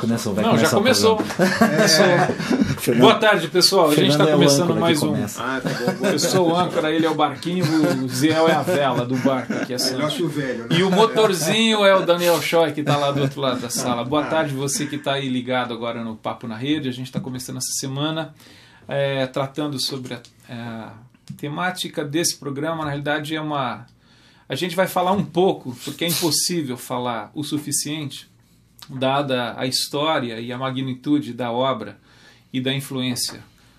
começou. Não, já começou. Boa tarde, pessoal. A gente está começando mais um. Tá bom. Eu sou o âncora, ele é o barquinho, o Ziel é a vela do barco aqui. Melhor velho, né? E o motorzinho é o Daniel Choi, que está lá do outro lado da sala. Boa tarde, você que está aí ligado agora no Papo na Rede. A gente está começando essa semana tratando sobre a temática desse programa. Na realidade, a gente vai falar um pouco, porque é impossível falar o suficiente, dada a história e a magnitude da obra e da influência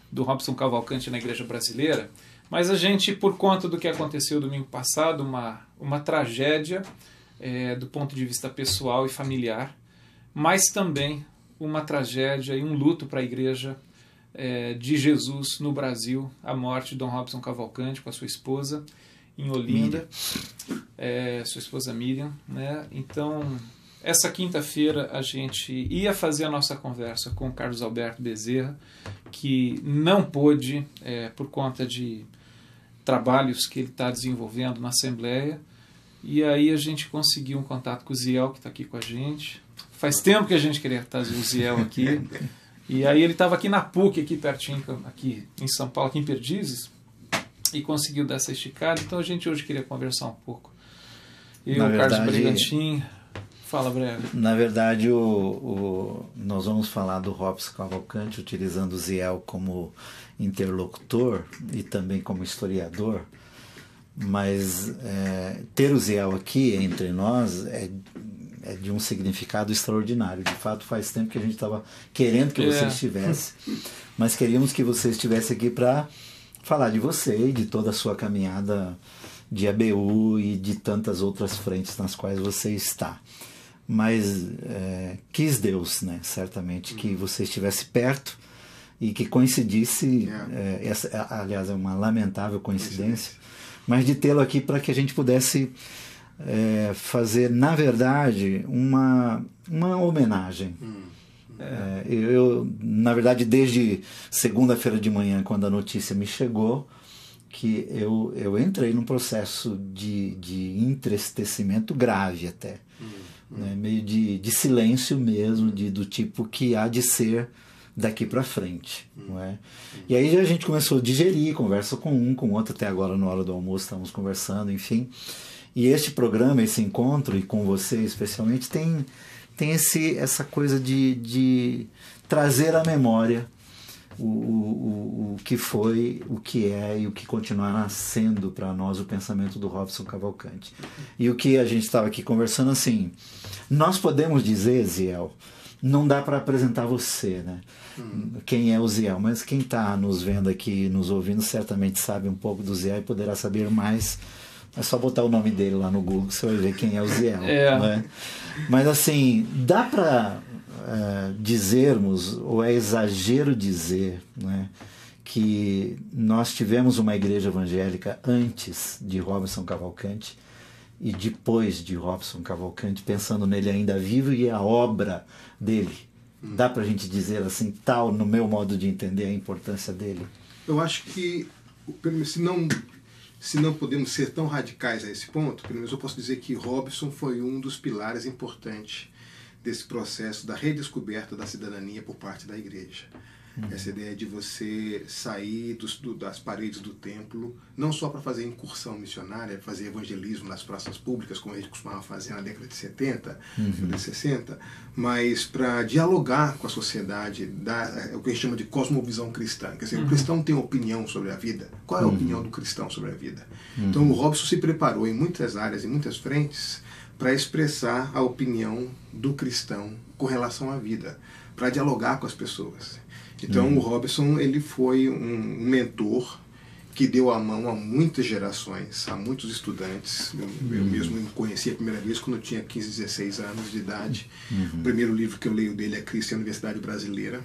do Robson Cavalcante na Igreja Brasileira, mas a gente, por conta do que aconteceu domingo passado, uma tragédia do ponto de vista pessoal e familiar, mas também uma tragédia e um luto para a Igreja de Jesus no Brasil, a morte de Dom Robson Cavalcante com a sua esposa em Olinda, sua esposa Miriam, né? Então, essa quinta-feira a gente ia fazer a nossa conversa com o Carlos Alberto Bezerra, que não pôde, por conta de trabalhos que ele está desenvolvendo na Assembleia, e aí a gente conseguiu um contato com o Ziel, que está aqui com a gente. Faz tempo que a gente queria trazer o Ziel aqui, e aí ele estava aqui na PUC, aqui pertinho, aqui em São Paulo, aqui em Perdizes, e conseguiu dar essa esticada. Então a gente hoje queria conversar um pouco. Eu, o Carlos Bregantin. Fala, Brega. Na verdade, nós vamos falar do Robson Cavalcante, utilizando o Ziel como interlocutor e também como historiador, mas ter o Ziel aqui entre nós é de um significado extraordinário. De fato, faz tempo que a gente estava querendo que você estivesse, mas queríamos que você estivesse aqui para falar de você e de toda a sua caminhada de ABU e de tantas outras frentes nas quais você está. Mas quis Deus, né, certamente, que você estivesse perto e que coincidisse, aliás, é uma lamentável coincidência, mas de tê-lo aqui para que a gente pudesse fazer, na verdade, uma homenagem. Eu, na verdade, desde segunda-feira de manhã, quando a notícia me chegou, que eu entrei num processo de entristecimento grave até, né? Meio de silêncio mesmo, do tipo que há de ser daqui para frente, não é? E aí a gente começou a digerir, conversa com um, com outro, até agora na hora do almoço estamos conversando, enfim. E este programa, esse encontro, e com você especialmente, tem essa coisa de trazer à memória o que foi, o que é e o que continuará sendo para nós o pensamento do Robson Cavalcante. E o que a gente estava aqui conversando, assim, nós podemos dizer, Ziel, não dá para apresentar você, né? Quem é o Ziel, mas quem está nos vendo aqui, nos ouvindo, certamente sabe um pouco do Ziel e poderá saber mais. É só botar o nome dele lá no Google que você vai ver quem é o Ziel. Né? Mas assim, dá para dizermos, ou é exagero dizer, né, que nós tivemos uma igreja evangélica antes de Robson Cavalcante e depois de Robson Cavalcante, pensando nele ainda vivo e a obra dele. Dá para a gente dizer assim, tal, no meu modo de entender, a importância dele? Eu acho que, se não podemos ser tão radicais a esse ponto, pelo menos eu posso dizer que Robson foi um dos pilares importantes desse processo da redescoberta da cidadania por parte da igreja. Essa ideia de você sair das paredes do templo, não só para fazer incursão missionária, fazer evangelismo nas praças públicas, como a gente costumava fazer na década de 70, de 60, mas para dialogar com a sociedade, o que a gente chama de cosmovisão cristã. Quer dizer, o cristão tem opinião sobre a vida. Qual é a opinião do cristão sobre a vida? Então o Robson se preparou em muitas áreas, em muitas frentes, para expressar a opinião do cristão com relação à vida, para dialogar com as pessoas. Então o Robson, ele foi um mentor que deu a mão a muitas gerações, a muitos estudantes. Eu mesmo me conheci a primeira vez quando eu tinha 15, 16 anos de idade. O primeiro livro que eu leio dele é Cristo e a Universidade Brasileira,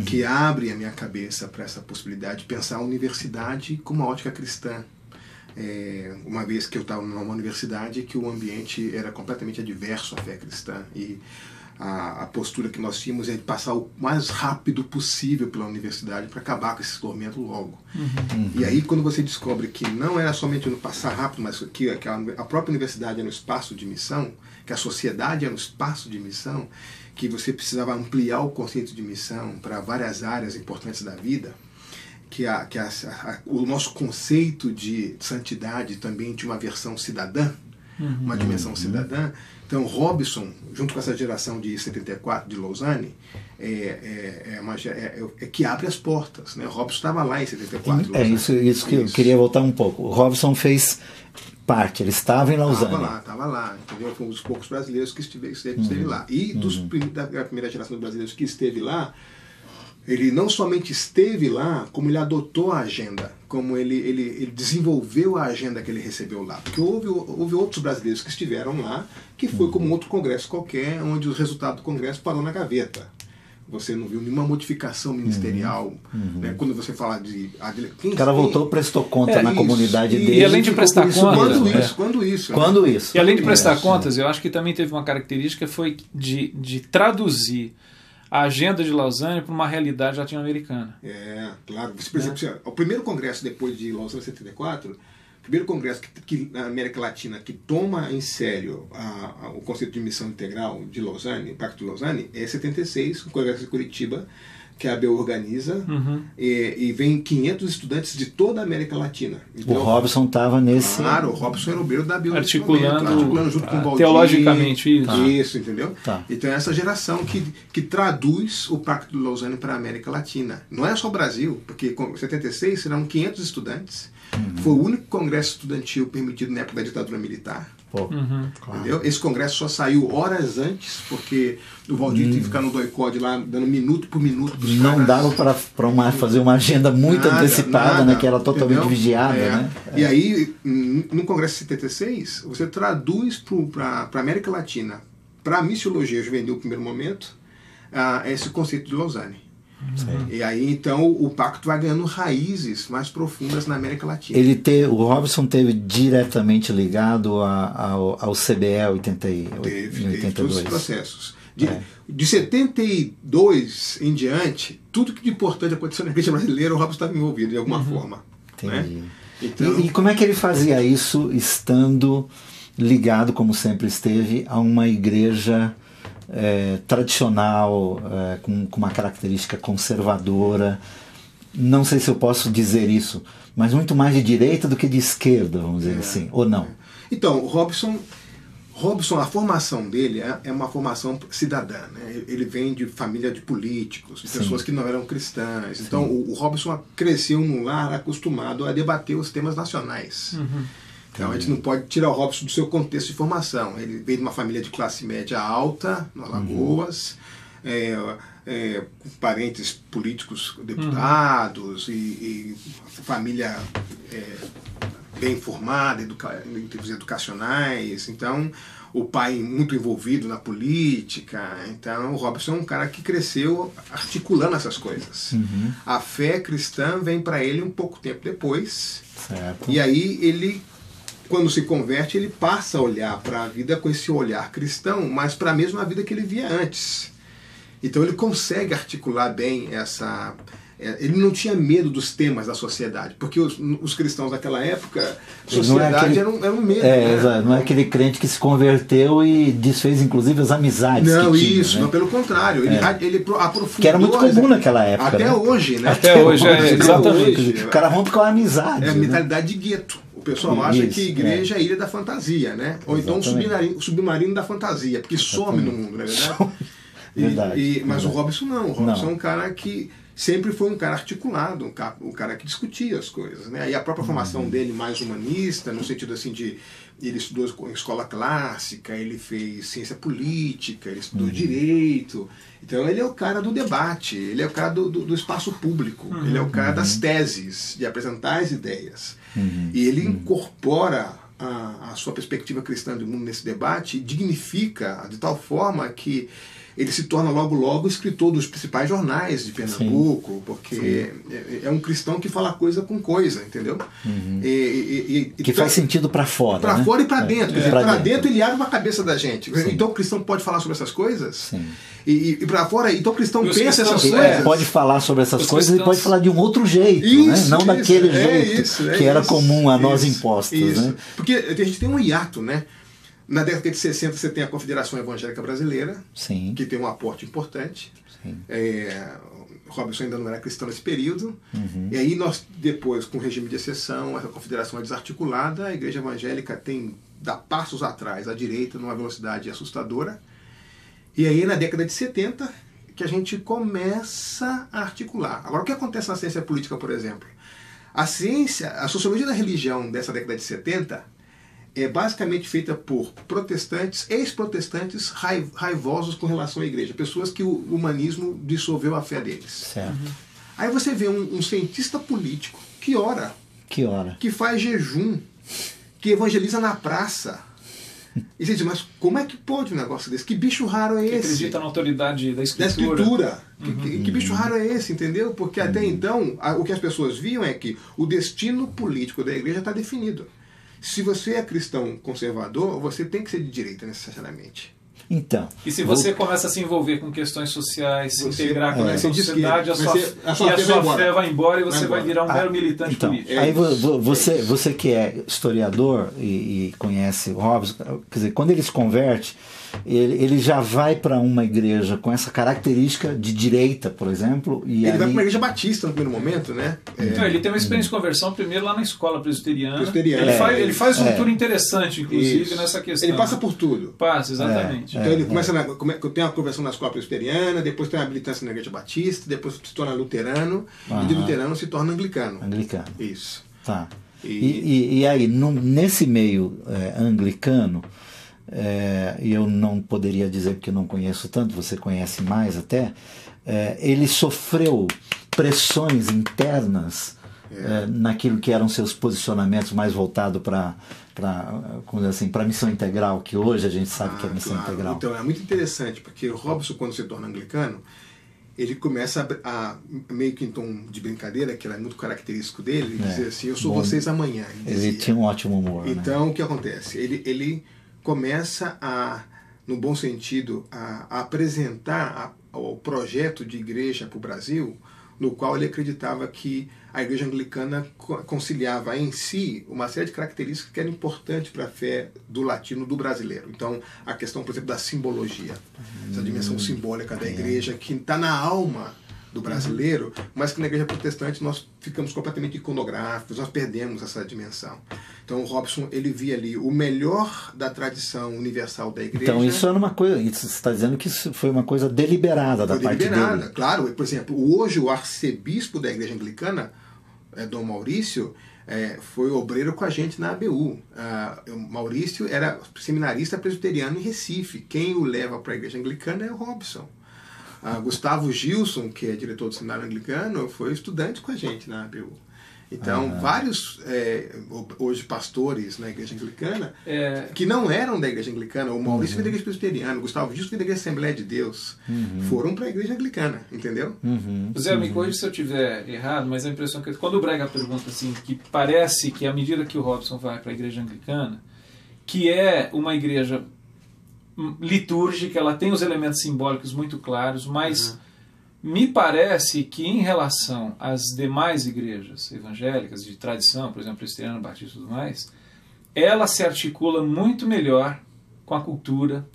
que abre a minha cabeça para essa possibilidade de pensar a universidade com uma ótica cristã. Uma vez que eu estava numa universidade que o ambiente era completamente adverso à fé cristã, e a postura que nós tínhamos é de passar o mais rápido possível pela universidade para acabar com esse tormento logo. E aí, quando você descobre que não era somente no passar rápido, mas que a própria universidade era um espaço de missão, que a sociedade era um espaço de missão, que você precisava ampliar o conceito de missão para várias áreas importantes da vida, que o nosso conceito de santidade também tinha uma versão cidadã, uma dimensão cidadã. Então, Robson, junto com essa geração de 74 de Lausanne, é que abre as portas, né? Robson estava lá em 74. Isso que eu queria voltar um pouco. O Robson fez parte, ele estava em Lausanne. Estava lá, entendeu? Foi um dos poucos brasileiros que esteve lá. E da primeira geração de brasileiros que esteve lá, ele não somente esteve lá, como ele adotou a agenda, como ele desenvolveu a agenda que ele recebeu lá. Porque houve outros brasileiros que estiveram lá, que foi como outro congresso qualquer, onde o resultado do congresso parou na gaveta. Você não viu nenhuma modificação ministerial. Né? Quando você fala de... O cara voltou, prestou conta na comunidade dele. E além de prestar contas... Quando isso. E além de prestar contas, eu acho que também teve uma característica, foi de traduzir a agenda de Lausanne para uma realidade latino-americana. Claro. Por exemplo, o primeiro congresso depois de Lausanne 74, o primeiro congresso que na América Latina que toma em sério o conceito de missão integral de Lausanne, o Pacto de Lausanne, é 76, o Congresso de Curitiba, que a ABU organiza, e vem 500 estudantes de toda a América Latina. Então, o Robson estava nesse... Claro, o Robson era o obreiro da ABU. Articulando junto com o Valdir. Teologicamente, isso. Isso, entendeu? Então é essa geração que traduz o Pacto de Lausanne para a América Latina. Não é só o Brasil, porque em 76 serão 500 estudantes. Foi o único congresso estudantil permitido na época da ditadura militar. Entendeu? Esse congresso só saiu horas antes, porque o Valdir teve que ficar no doicode lá, dando minuto por minuto pros não caras. dava para fazer uma agenda muito antecipada, né, que era totalmente vigiada. Né? E aí, no Congresso 76, você traduz para a América Latina, para a missiologia juvenil no primeiro momento, esse conceito de Lausanne. E aí então o pacto vai ganhando raízes mais profundas na América Latina. O Robson teve diretamente ligado ao CBE 82. Teve todos os processos. De 72 em diante, tudo que de importante aconteceu na igreja brasileira, o Robson estava envolvido de alguma forma. Entendi. Né? Então, e como é que ele fazia isso estando ligado, como sempre esteve, a uma igreja tradicional, com uma característica conservadora? Não sei se eu posso dizer isso, mas muito mais de direita do que de esquerda, vamos dizer assim, ou não? Então, o Robson, a formação dele é uma formação cidadã, né? Ele vem de família de políticos, de pessoas que não eram cristãs. Então, o Robson cresceu num lar acostumado a debater os temas nacionais. Então, a gente não pode tirar o Robson do seu contexto de formação. Ele veio de uma família de classe média alta, no Alagoas, com parentes políticos, deputados, e família bem formada, em termos educacionais. Então, o pai muito envolvido na política. Então, o Robson é um cara que cresceu articulando essas coisas. A fé cristã vem para ele um pouco tempo depois. Certo. E aí ele, quando se converte, ele passa a olhar para a vida com esse olhar cristão, mas para a mesma vida que ele via antes. Então ele consegue articular bem essa... Ele não tinha medo dos temas da sociedade, porque os cristãos daquela época, sociedade era um medo. Né? Não é aquele crente que se converteu e desfez inclusive as amizades. Não, que tinha, isso, né? não, pelo contrário. Ele aprofundou. Que era muito comum naquela época. Até hoje, né? Até hoje, exatamente. O cara rompe com a amizade. É a mentalidade de gueto. O pessoal acha que igreja é a ilha da fantasia, né? Ou então o submarino da fantasia, porque some no mundo, não é verdade? Mas o Robson não. O Robson é um cara que sempre foi um cara articulado, um cara que discutia as coisas, né? E a própria formação dele mais humanista, no sentido assim de... Ele estudou em escola clássica, ele fez ciência política, ele estudou direito. Então ele é o cara do debate, ele é o cara do espaço público, ele é o cara das teses, de apresentar as ideias. E ele incorpora a sua perspectiva cristã do mundo nesse debate e dignifica de tal forma que ele se torna logo escritor dos principais jornais de Pernambuco, porque é um cristão que fala coisa com coisa, entendeu? Que faz sentido para fora. Para fora e para dentro. Para dentro ele abre a cabeça da gente. Sim. Então o cristão pode falar sobre essas coisas. Sim. E para fora, então o cristão pensa essas coisas. Pode falar sobre essas coisas e pode falar de um outro jeito, né? Não daquele jeito que era comum a nós impostos. Né? Porque a gente tem um hiato, né? Na década de 60 você tem a Confederação Evangélica Brasileira, Sim. que tem um aporte importante. Sim. Robson ainda não era cristão nesse período. E aí nós, depois, com o regime de exceção, essa confederação é desarticulada, a igreja evangélica dá passos atrás à direita numa velocidade assustadora. E aí na década de 70 que a gente começa a articular. Agora, o que acontece na ciência política, por exemplo? A sociologia da religião dessa década de 70 é basicamente feita por protestantes, ex-protestantes raivosos com relação à igreja, pessoas que o humanismo dissolveu a fé deles. Certo. Aí você vê um cientista político que ora, que faz jejum, que evangeliza na praça. E você diz, mas como é que pode um negócio desse? Que bicho raro é esse? Que acredita na autoridade da Escritura. Da Escritura. Que bicho raro é esse, entendeu? Porque até então, o que as pessoas viam é que o destino político da igreja está definido. Se você é cristão conservador, você tem que ser de direita necessariamente. Então, e se você começa a se envolver com questões sociais, se integrar com a sociedade, a sua fé vai embora e você vai virar um mero militante político. Aí você que é historiador e conhece o Robson, quer dizer, quando ele se converte, ele já vai para uma igreja com essa característica de direita, por exemplo. E ele vai para uma igreja batista no primeiro momento, né? Então, ele tem uma experiência de conversão primeiro lá na escola presbiteriana. Ele faz um tour interessante, inclusive, nessa questão. Ele passa por tudo. Passa, exatamente. Então ele começa tem uma conversão na escola presbiteriana, depois tem uma militância na igreja batista, depois se torna luterano, e de luterano se torna anglicano. Isso. Tá. E aí, nesse meio anglicano, e eu não poderia dizer porque eu não conheço tanto, você conhece mais até, ele sofreu pressões internas naquilo que eram seus posicionamentos mais voltados para a missão integral, que hoje a gente sabe que é missão integral. Então é muito interessante, porque o Robson, quando se torna anglicano, ele começa a meio que em tom de brincadeira, que era muito característico dele, dizer assim, eu sou vocês amanhã. Ele tinha um ótimo humor. Então, o que acontece? Ele começa no bom sentido, a apresentar o projeto de igreja para o Brasil, no qual ele acreditava que a igreja anglicana conciliava em si uma série de características que eram importantes para a fé do latino, do brasileiro. Então, a questão, por exemplo, da simbologia, essa dimensão simbólica da igreja, que está na alma do brasileiro, mas que na igreja protestante nós ficamos completamente iconográficos, nós perdemos essa dimensão. Então o Robson, ele via ali o melhor da tradição universal da igreja. Então isso era uma coisa, você está dizendo que isso foi uma coisa deliberada da parte dele. Claro. Por exemplo, hoje o arcebispo da igreja anglicana, Dom Maurício, foi obreiro com a gente na ABU. Maurício era seminarista presbiteriano em Recife. Quem o leva para a igreja anglicana é o Robson. Gustavo Gilson, que é diretor do seminário anglicano, foi estudante com a gente na ABU. Então, vários, hoje, pastores na igreja anglicana, que não eram da igreja anglicana, o Maurício veio da igreja presbiteriana, o Gustavo Gilson veio da igreja Assembleia de Deus, foram para a igreja anglicana, entendeu? Zé, me corrija se eu estiver errado, mas a impressão que quando o Brega pergunta assim, que parece que à medida que o Robson vai para a igreja anglicana, que é uma igreja litúrgica, ela tem os elementos simbólicos muito claros, mas me parece que em relação às demais igrejas evangélicas de tradição, por exemplo, presbiteriana, batista e tudo mais, ela se articula muito melhor com a cultura,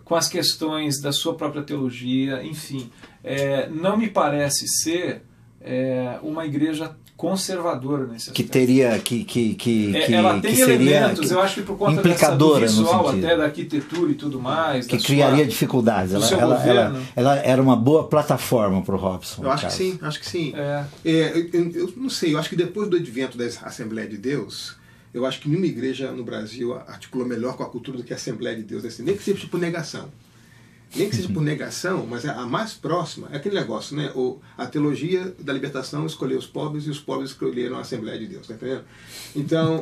com as questões da sua própria teologia, enfim. Não me parece ser uma igreja conservadora nesse aspecto. Que teria ela tem elementos, eu acho que por conta do visual, até da arquitetura e tudo mais, que criaria dificuldades. Ela era uma boa plataforma para o Robson. Eu acho que sim. Eu não sei, eu acho que depois do advento da Assembleia de Deus, eu acho que nenhuma igreja no Brasil articula melhor com a cultura do que a Assembleia de Deus, assim, nem que seja por negação. Nem que seja por negação, mas a mais próxima é aquele negócio, né? A teologia da libertação escolheu os pobres e os pobres escolheram a Assembleia de Deus, tá entendendo? Então,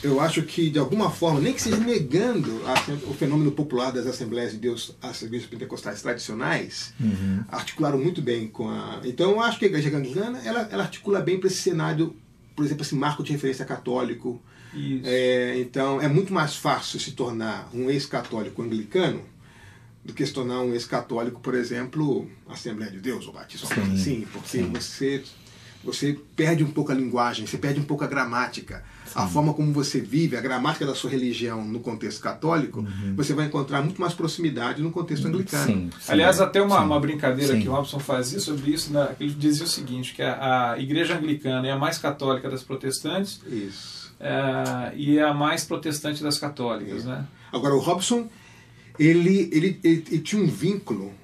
eu acho que, de alguma forma, nem que seja negando o fenômeno popular das Assembleias de Deus, as igrejas pentecostais tradicionais, articularam muito bem com a... Então, eu acho que a igreja anglicana, ela articula bem para esse cenário, por exemplo, esse marco de referência católico. Então é muito mais fácil se tornar um ex-católico anglicano do que se tornar um ex-católico, por exemplo, Assembleia de Deus ou Batista, assim, porque você perde um pouco a linguagem, você perde um pouco a gramática. A forma como você vive, a gramática da sua religião no contexto católico, você vai encontrar muito mais proximidade no contexto anglicano. Sim, Aliás, até uma brincadeira que o Robson fazia sobre isso, né? Ele dizia o seguinte, que a igreja anglicana é a mais católica das protestantes. Isso. E é a mais protestante das católicas. Né? Agora, o Robson, ele tinha um vínculo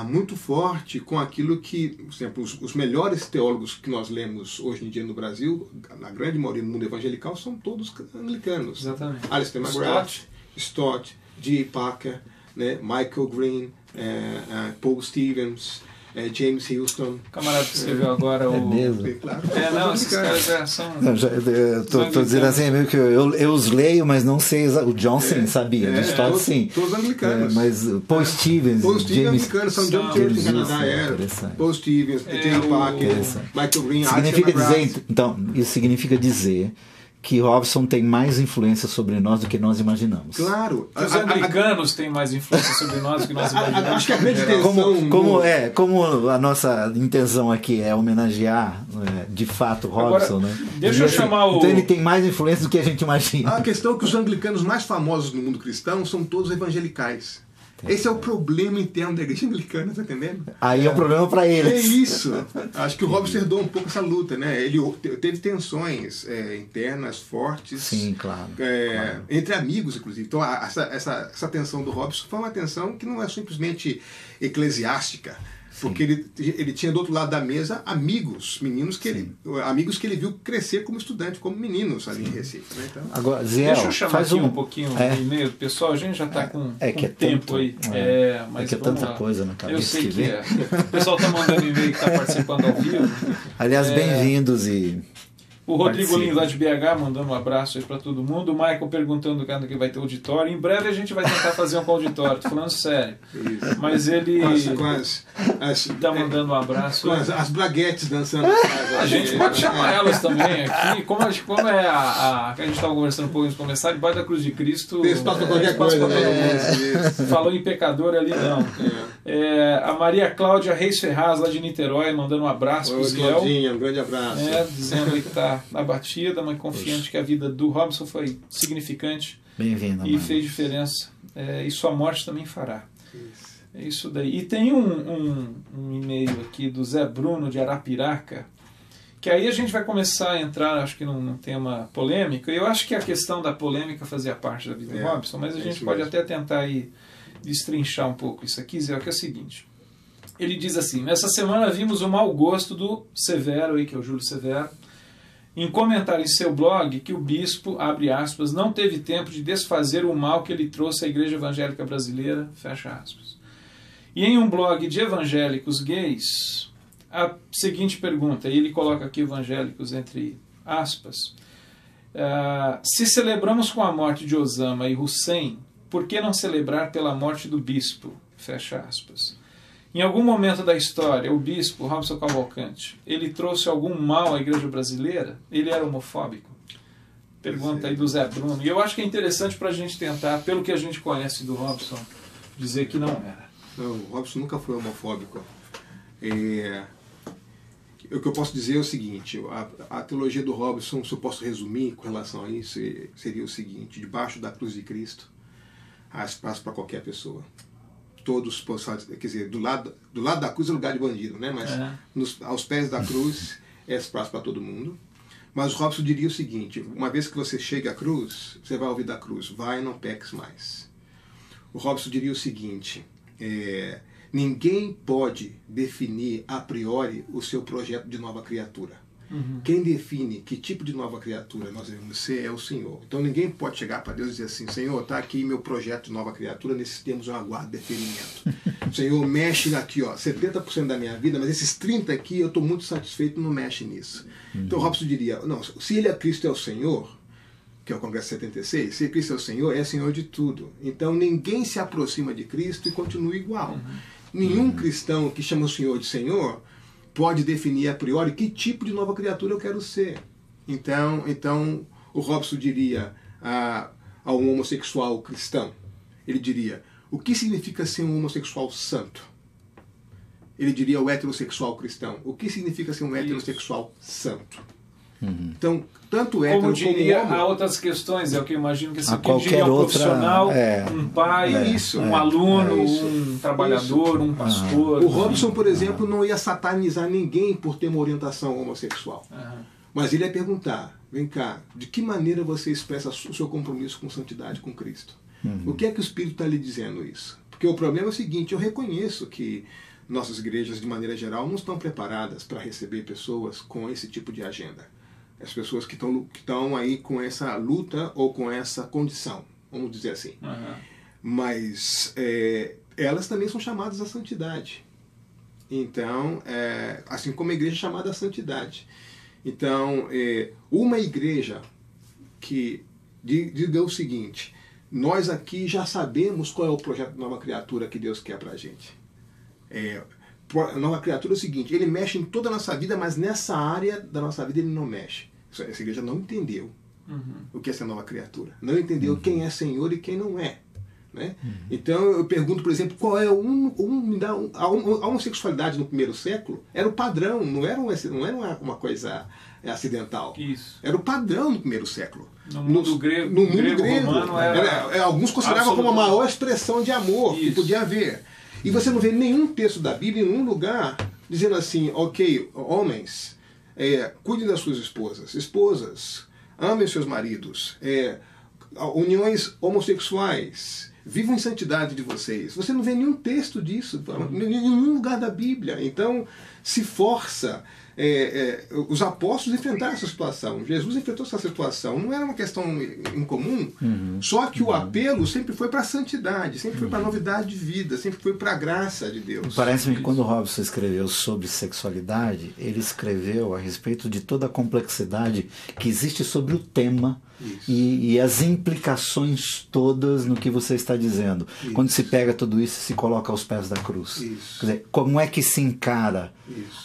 muito forte com aquilo que, por exemplo, os melhores teólogos que nós lemos hoje em dia no Brasil, na grande maioria do mundo evangelical, são todos anglicanos. Exatamente. Alistair McGrath, Stott, G. Packer, né, Michael Green, Paul Stevens, James Houston. O camarada que escreveu agora o... mesmo? Claro, não, esses caras são... Estou dizendo assim, meio que eu os leio, mas não sei. O Johnson sabia, o Stott sim. Todos anglicanos. Mas Paul Stevens, Paul Stevens James... americanos, São John Church em Canadá, Paul Stevens, James Packer, Michael Green, significa dizer, então, isso significa dizer que Robson tem mais influência sobre nós do que nós imaginamos. Claro. Os anglicanos têm mais influência sobre nós do que nós imaginamos. Acho que a grande intenção... Como a nossa intenção aqui é homenagear, de fato, Robson, agora, né? Deixa eu chamar o... Então ele tem mais influência do que a gente imagina. A questão é que os anglicanos mais famosos no mundo cristão são todos evangelicais. Esse é o problema interno da igreja anglicana, tá entendendo? Aí é o problema para eles. É isso. Acho que o Robson herdou um pouco essa luta, né? Ele teve tensões internas fortes. Sim, claro, claro. Entre amigos, inclusive. Então, essa tensão do Robson foi uma tensão que não é simplesmente eclesiástica. Porque ele tinha do outro lado da mesa amigos, meninos amigos que ele viu crescer como estudante, como meninos ali em Recife. Né? Então, agora, Ziel, deixa eu chamar aqui um pouquinho o e-mail. Pessoal, a gente já está com tempo aí. Mas é tanta coisa na cabeça. Eu sei que o pessoal está mandando e-mail que está participando ao vivo. Aliás, bem-vindos e... O Rodrigo Lins, lá de BH, mandando um abraço aí para todo mundo. O Michael perguntando quando que vai ter auditório. Em breve a gente vai tentar fazer um auditório, tô falando sério. Isso. Mas ele está mandando um abraço. As blaguetes dançando. A gente pode chamar elas também aqui. Como é a gente estava conversando um pouco antes de começar, debaixo da cruz de Cristo. Tem espaço para qualquer coisa. Falou em pecador ali, não. A Maria Cláudia Reis Ferraz, lá de Niterói, mandando um abraço para o Ziel. Claudinha, um grande abraço. Dizendo que está abatida, mas confiante que a vida do Robson foi significante. Bem-vindo, e fez diferença. E sua morte também fará. Isso. É isso daí. E tem um e-mail aqui do Zé Bruno, de Arapiraca, que aí a gente vai começar a entrar, acho que num tema polêmico. Eu acho que a questão da polêmica fazia parte da vida do Robson, mas a gente pode até tentar aí destrinchar um pouco isso aqui, Zé, que é o seguinte. Ele diz assim: nessa semana vimos o mau gosto do Severo, aí, que é o Júlio Severo, em comentar em seu blog que o bispo, abre aspas, não teve tempo de desfazer o mal que ele trouxe à igreja evangélica brasileira, fecha aspas. E em um blog de evangélicos gays, a seguinte pergunta, e ele coloca aqui evangélicos entre aspas, se celebramos com a morte de Osama e Hussein, por que não celebrar pela morte do bispo, fecha aspas. Em algum momento da história, o bispo Robson Cavalcante, ele trouxe algum mal à igreja brasileira? Ele era homofóbico? Pergunta aí do Zé Bruno. E eu acho que é interessante para a gente tentar, pelo que a gente conhece do Robson, dizer que não era. Não, o Robson nunca foi homofóbico. O que eu posso dizer é o seguinte, a teologia do Robson, se eu posso resumir com relação a isso, seria o seguinte: debaixo da cruz de Cristo há espaço para qualquer pessoa. Todos, quer dizer, do lado da cruz é lugar de bandido, né? Mas aos pés da cruz é espaço para todo mundo. Mas o Robson diria o seguinte: uma vez que você chega à cruz, você vai ouvir da cruz, vai e não peques mais. O Robson diria o seguinte: ninguém pode definir a priori o seu projeto de nova criatura. Quem define que tipo de nova criatura nós devemos ser é o Senhor. Então ninguém pode chegar para Deus e dizer assim: Senhor, está aqui meu projeto de nova criatura, nesses termos eu aguardo deferimento. Senhor, mexe aqui, 70% da minha vida, mas esses 30% aqui eu estou muito satisfeito, não mexe nisso. Então o Robson diria: não, se ele é Cristo, é o Senhor, que é o Congresso 76, se Cristo é o Senhor, é Senhor de tudo. Então ninguém se aproxima de Cristo e continua igual. Nenhum cristão que chama o Senhor de Senhor pode definir a priori que tipo de nova criatura eu quero ser. Então o Robson diria a um homossexual cristão, ele diria: o que significa ser um homossexual santo? ele diria o heterossexual cristão. O que significa ser um heterossexual santo? Então, tanto hétero como diria, como homem, há outras questões, é o que eu imagino que você qualquer diria, um outra, profissional, um pai, um aluno, um trabalhador, um pastor. O Robson, por exemplo, não ia satanizar ninguém por ter uma orientação homossexual. Mas ele ia perguntar, vem cá, de que maneira você expressa o seu compromisso com santidade com Cristo? O que é que o Espírito está lhe dizendo isso? Porque o problema é o seguinte, eu reconheço que nossas igrejas, de maneira geral, não estão preparadas para receber pessoas com esse tipo de agenda. As pessoas que estão aí com essa luta ou com essa condição, vamos dizer assim. Mas elas também são chamadas à santidade. Então, assim como a igreja é chamada à santidade. Então, uma igreja que diga o seguinte, nós aqui já sabemos qual é o projeto de Nova Criatura que Deus quer para a gente. A Nova Criatura é o seguinte, ele mexe em toda a nossa vida, mas nessa área da nossa vida ele não mexe. Essa igreja não entendeu o que é essa nova criatura. Não entendeu quem é Senhor e quem não é. Né? Então eu pergunto, por exemplo, qual é a homossexualidade no primeiro século? Era o padrão, não era uma coisa acidental. Isso. Era o padrão no primeiro século. No mundo grego, romano alguns consideravam como a maior expressão de amor que podia haver. E você não vê nenhum texto da Bíblia em nenhum lugar dizendo assim, ok, homens, cuidem das suas esposas, amem seus maridos, uniões homossexuais, vivam em santidade de vocês. Você não vê nenhum texto disso, em nenhum lugar da Bíblia. Então, se força. Os apóstolos enfrentaram essa situação. Jesus enfrentou essa situação. Não era uma questão incomum, só que o apelo sempre foi para a santidade, sempre foi para a novidade de vida, sempre foi para a graça de Deus. Parece-me que quando o Robson escreveu sobre sexualidade, ele escreveu a respeito de toda a complexidade que existe sobre o tema e as implicações todas no que você está dizendo. Quando se pega tudo isso e se coloca aos pés da cruz. Quer dizer, como é que se encara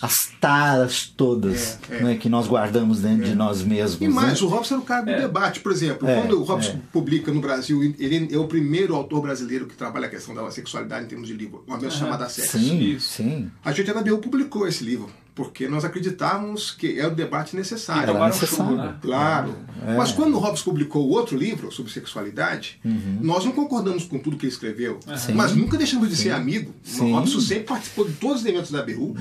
as taras todas que nós guardamos dentro de nós mesmos. E mais, o Robson era o cara do debate. Por exemplo, quando o Robson publica no Brasil, ele é o primeiro autor brasileiro que trabalha a questão da sexualidade em termos de livro, uma vez chamada Sexo. Sim. A gente da BU publicou esse livro, porque nós acreditávamos que era o debate necessário. Era necessário. Né? Claro. Mas quando o Robson publicou outro livro sobre sexualidade, nós não concordamos com tudo que ele escreveu, mas nunca deixamos de ser amigo. O Robson sempre participou de todos os eventos da BU.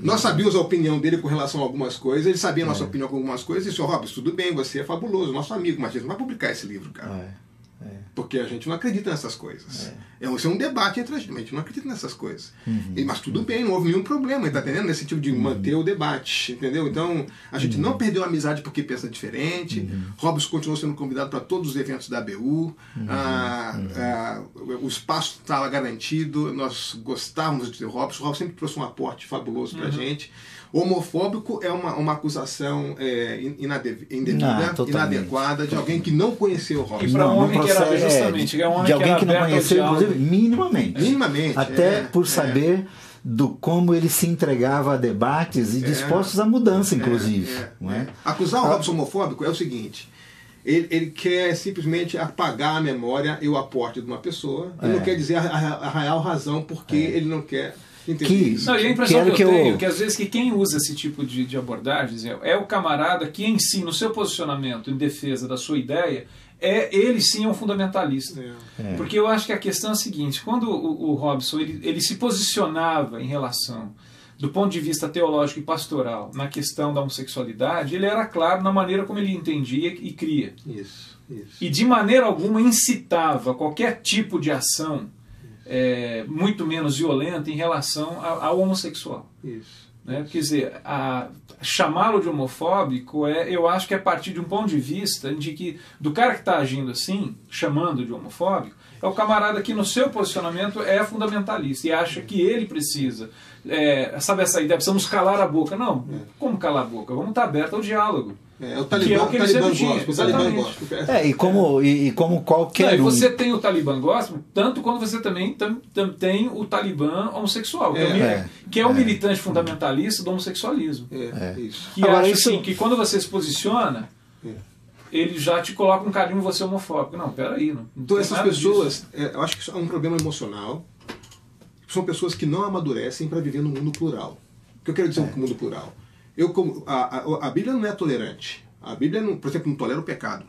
Nós sabíamos a opinião dele com relação a algumas coisas, ele sabia a nossa opinião com algumas coisas, e disse, Robson, tudo bem, você é fabuloso, nosso amigo, mas a gente não vai publicar esse livro, cara. Porque a gente não acredita nessas coisas. Isso é um debate entre a gente não acredita nessas coisas. Mas tudo bem, não houve nenhum problema, tá entendendo? Nesse tipo de manter o debate, entendeu? Então, a gente não perdeu a amizade porque pensa diferente. Robson continuou sendo convidado para todos os eventos da ABU. O espaço estava garantido, nós gostávamos de ter o Robson. O Robson sempre trouxe um aporte fabuloso para a gente. Homofóbico é uma acusação indevida, inadequada de alguém que não conheceu o Robson. E para um homem que era justamente, de alguém que não conheceu, inclusive, minimamente. Até por saber do como ele se entregava a debates e dispostos à mudança, inclusive. Acusar o Robson homofóbico é o seguinte: ele quer simplesmente apagar a memória e o aporte de uma pessoa, e não quer dizer a real razão porque ele não quer. Não, e a impressão que eu tenho que às vezes que quem usa esse tipo de abordagens é o camarada que em si, no seu posicionamento em defesa da sua ideia, ele sim é um fundamentalista. Porque eu acho que a questão é a seguinte: quando o Robson ele se posicionava em relação, do ponto de vista teológico e pastoral, na questão da homossexualidade, ele era claro na maneira como ele entendia e cria. Isso. E de maneira alguma incitava qualquer tipo de ação muito menos violenta em relação ao homossexual. Né? Quer dizer, chamá-lo de homofóbico eu acho que é a partir de um ponto de vista de que do cara que está agindo assim, chamando de homofóbico, é o camarada que no seu posicionamento é fundamentalista e acha que ele precisa, sabe essa ideia, precisamos calar a boca. Não, como calar a boca? Vamos estar aberto ao diálogo. O Talibã gosta. E como qualquer Você tem o Talibã gospel, tanto quanto você também tem o Talibã homossexual, que é o militante fundamentalista do homossexualismo. Isso. Que acha assim, que quando você se posiciona, ele já te coloca um carinho em você homofóbico. Não, peraí. Então essas pessoas, eu acho que isso é um problema emocional. são pessoas que não amadurecem para viver no mundo plural. O que eu quero dizer com o mundo plural? A Bíblia não é tolerante. A Bíblia, por exemplo, não tolera o pecado.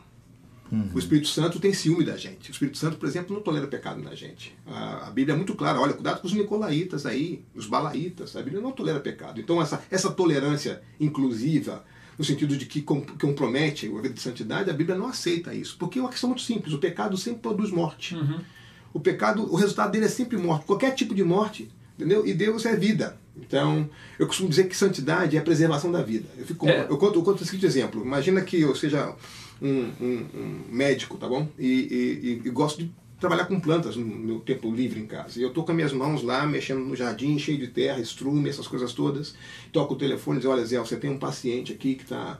O Espírito Santo tem ciúme da gente. O Espírito Santo, por exemplo, não tolera o pecado na gente. A Bíblia é muito clara. Olha, cuidado com os nicolaítas aí, os balaitas. A Bíblia não tolera pecado. Então, essa tolerância inclusiva, no sentido de que compromete a vida de santidade, a Bíblia não aceita isso. Porque é uma questão muito simples. O pecado sempre produz morte. O pecado, o resultado dele é sempre morte. Qualquer tipo de morte, entendeu? E Deus é vida. Então, eu costumo dizer que santidade é a preservação da vida. Eu conto o seguinte exemplo. Imagina que eu seja um médico, tá bom? E gosto de trabalhar com plantas no meu tempo livre em casa. E eu estou com as minhas mãos lá, mexendo no jardim, cheio de terra, estrume, essas coisas todas. Toco o telefone e digo, olha, Zé, você tem um paciente aqui que está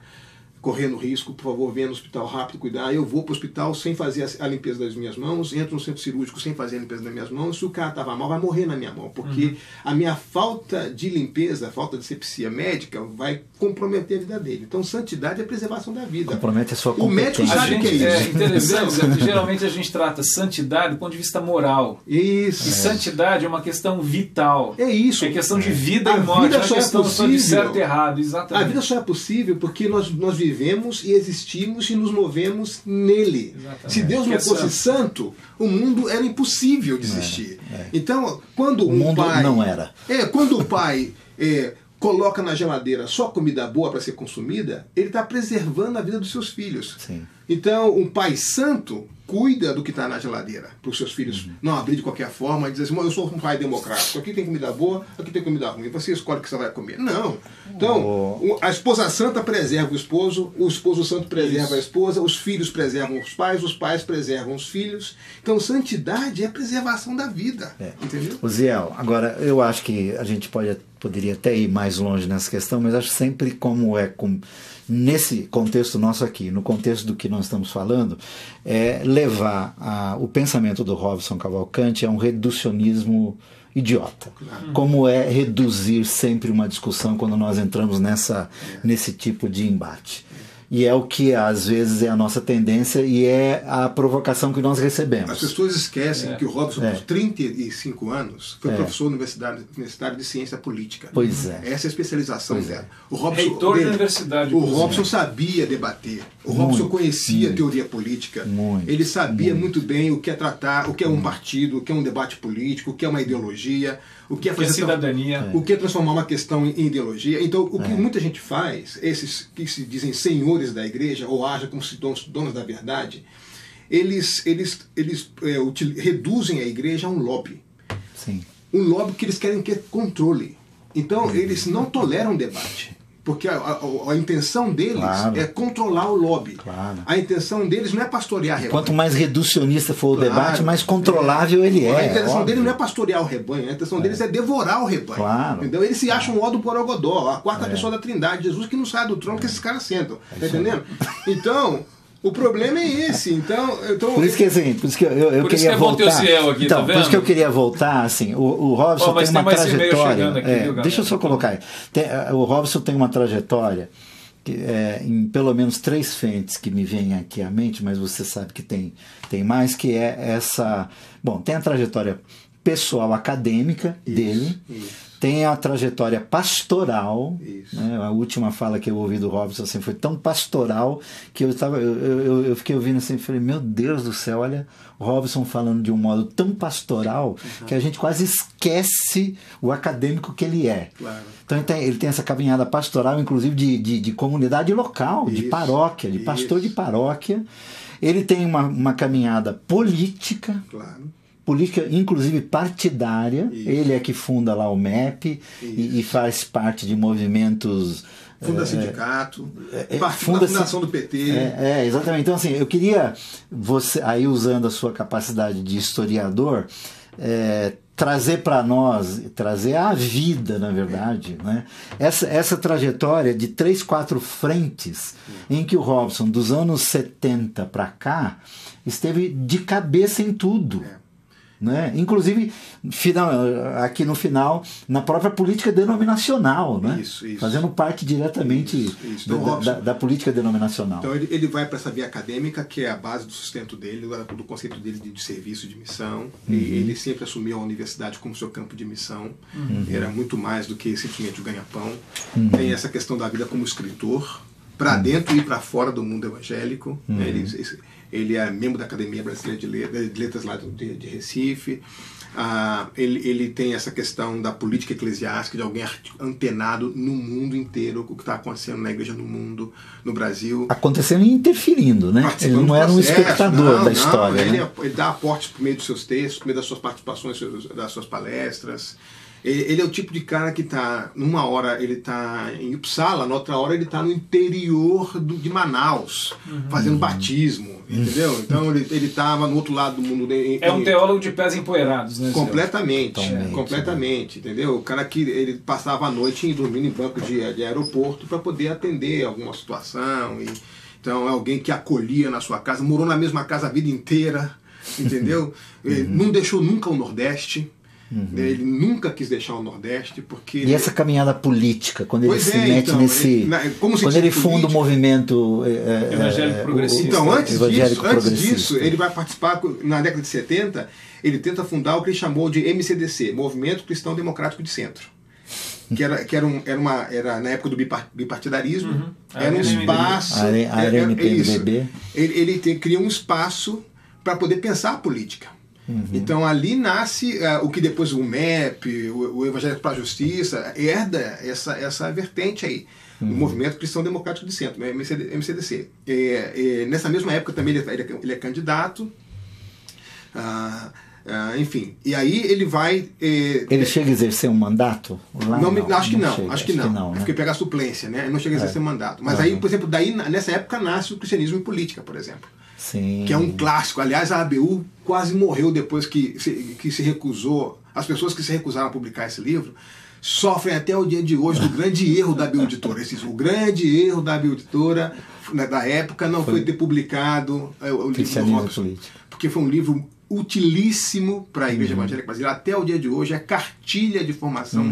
correndo risco, por favor, venha no hospital rápido cuidar. Eu vou para o hospital sem fazer a limpeza das minhas mãos, entro no centro cirúrgico sem fazer a limpeza das minhas mãos. Se o cara estava mal, vai morrer na minha mão, porque a minha falta de limpeza, a falta de asepsia médica vai comprometer a vida dele. Então, santidade é a preservação da vida. Compromete a sua competência. O médico sabe o que é isso. É interessante, geralmente a gente trata santidade do ponto de vista moral. Isso. E santidade é uma questão vital. É isso. É questão de vida e morte. Vida só é questão possível. de certo e errado, exatamente. A vida só é possível porque nós vivemos e existimos e nos movemos nele. Exatamente. Se Deus não fosse santo, o mundo era impossível de existir. Então, quando o mundo pai não era. Quando o pai coloca na geladeira só comida boa para ser consumida, ele está preservando a vida dos seus filhos. Sim. Então, um pai santo cuida do que está na geladeira para os seus filhos não abrir de qualquer forma e dizer assim, eu sou um pai democrático, aqui tem comida boa, aqui tem comida ruim, você escolhe o que você vai comer. Não. Então, a esposa santa preserva o esposo santo preserva a esposa, os filhos preservam os pais preservam os filhos. Então, santidade é a preservação da vida. Entendeu? Ziel, agora, eu acho que a gente poderia até ir mais longe nessa questão, mas acho sempre como nesse contexto nosso aqui, no contexto do que nós estamos falando, é levar o pensamento do Robson Cavalcante a um reducionismo idiota. Claro. Como é reduzir sempre uma discussão quando nós entramos nesse tipo de embate. E é o que às vezes é a nossa tendência e é a provocação que nós recebemos. As pessoas esquecem que o Robson, por 35 anos, foi professor universitário de ciência política. Pois é. Essa é a especialização dela. O Robson, reitor da universidade. O Robson sabia debater. O Robson conhecia a teoria política. Ele sabia muito bem o que é tratar, o que é um partido, o que é um debate político, o que é uma ideologia, o que é fazer cidadania, o que é transformar uma questão em ideologia. Então, o que muita gente faz, esses que se dizem senhores da igreja ou agem como se donos da verdade, eles reduzem a igreja a um lobby. Sim. Um lobby que eles querem ter controle. Então, eles não toleram debate. Porque a intenção deles é controlar o lobby. Claro. A intenção deles não é pastorear rebanho. Quanto mais reducionista for o debate, mais controlável ele é. A intenção deles não é pastorear o rebanho, a intenção deles é devorar o rebanho. Claro. Então eles se acham o do Borogodó, a quarta pessoa da Trindade, Jesus que não sai do trono que esses caras sentam. Tá entendendo? Então, o problema é esse. Então, por isso que assim, por isso que eu queria voltar. Aqui, então, tá por isso que eu queria voltar, assim, o Robson tem uma trajetória. Aqui, deixa eu só colocar aí. O Robson tem uma trajetória que, em pelo menos 3 frentes que me vêm aqui à mente, mas você sabe que tem mais, que é essa. Bom, tem a trajetória pessoal acadêmica dele. Isso. Tem a trajetória pastoral, né? A última fala que eu ouvi do Robson assim, foi tão pastoral que eu fiquei ouvindo assim e falei, meu Deus do céu, olha o Robson falando de um modo tão pastoral que a gente quase esquece o acadêmico que ele é. Claro. Então ele tem essa caminhada pastoral, inclusive de comunidade local, de paróquia, de pastor de paróquia. Ele tem uma caminhada política. Claro. Política, inclusive partidária. Isso. Ele é que funda lá o MEP e faz parte de movimentos. Funda sindicato, fundação do PT. Exatamente. Então, assim, eu queria, você, aí usando a sua capacidade de historiador, trazer para nós, trazer a vida, na verdade, né? Essa trajetória de 3, 4 frentes em que o Robson, dos anos 70 para cá, esteve de cabeça em tudo. né? Inclusive aqui no final, na própria política denominacional, né? Isso. Fazendo parte diretamente Então, da política denominacional. Então ele vai para essa via acadêmica, que é a base do sustento dele, do conceito dele de serviço, de missão. E ele sempre assumiu a universidade como seu campo de missão. Era muito mais do que simplesmente o ganha-pão. Tem essa questão da vida como escritor, para dentro e para fora do mundo evangélico. Ele é membro da Academia Brasileira de Letras lá de Recife. Ele tem essa questão da política eclesiástica, de alguém antenado no mundo inteiro, o que está acontecendo na igreja no mundo, no Brasil. Acontecendo e interferindo, né? Ele não era um espectador da história. Ele dá aportes por meio dos seus textos, por meio das suas participações, das suas palestras. Ele é o tipo de cara que está, numa hora ele está em Uppsala, na outra hora ele está no interior de Manaus, fazendo batismo, entendeu? Então ele estava no outro lado do mundo. É um teólogo de pés empoeirados, né? Completamente, entendeu? O cara que ele passava a noite dormindo em banco de aeroporto para poder atender alguma situação. Então é alguém que acolhia na sua casa, morou na mesma casa a vida inteira, entendeu? Não deixou nunca o Nordeste. Ele nunca quis deixar o Nordeste porque... E essa caminhada política, quando ele se mete nesse... Quando ele funda o movimento evangélico progressista. Então, antes disso, ele vai participar, na década de 70, ele tenta fundar o que ele chamou de MCDC, Movimento Cristão Democrático de Centro. Que era na época do bipartidarismo, era um espaço... Ele cria um espaço para poder pensar a política. Então ali nasce o que depois o MEP, o Evangelho para a Justiça, herda essa vertente aí, do Movimento Cristão Democrático de Centro, né, MCDC. Nessa mesma época também ele é candidato, enfim, e aí ele vai... ele chega a exercer um mandato? Acho que não, né? Porque pegar a suplência, né? Ele não chega a exercer mandato. Mas aí, por exemplo, nessa época nasce o Cristianismo e Política, por exemplo. Sim. Que é um clássico. Aliás, a ABU quase morreu depois que se recusou. As pessoas que se recusaram a publicar esse livro sofrem até o dia de hoje do grande erro da ABU Editora. O grande erro da ABU Editora da época não foi ter publicado o livro do Robson, porque foi um livro utilíssimo para a Igreja Evangélica Brasileira até o dia de hoje. É cartilha de formação,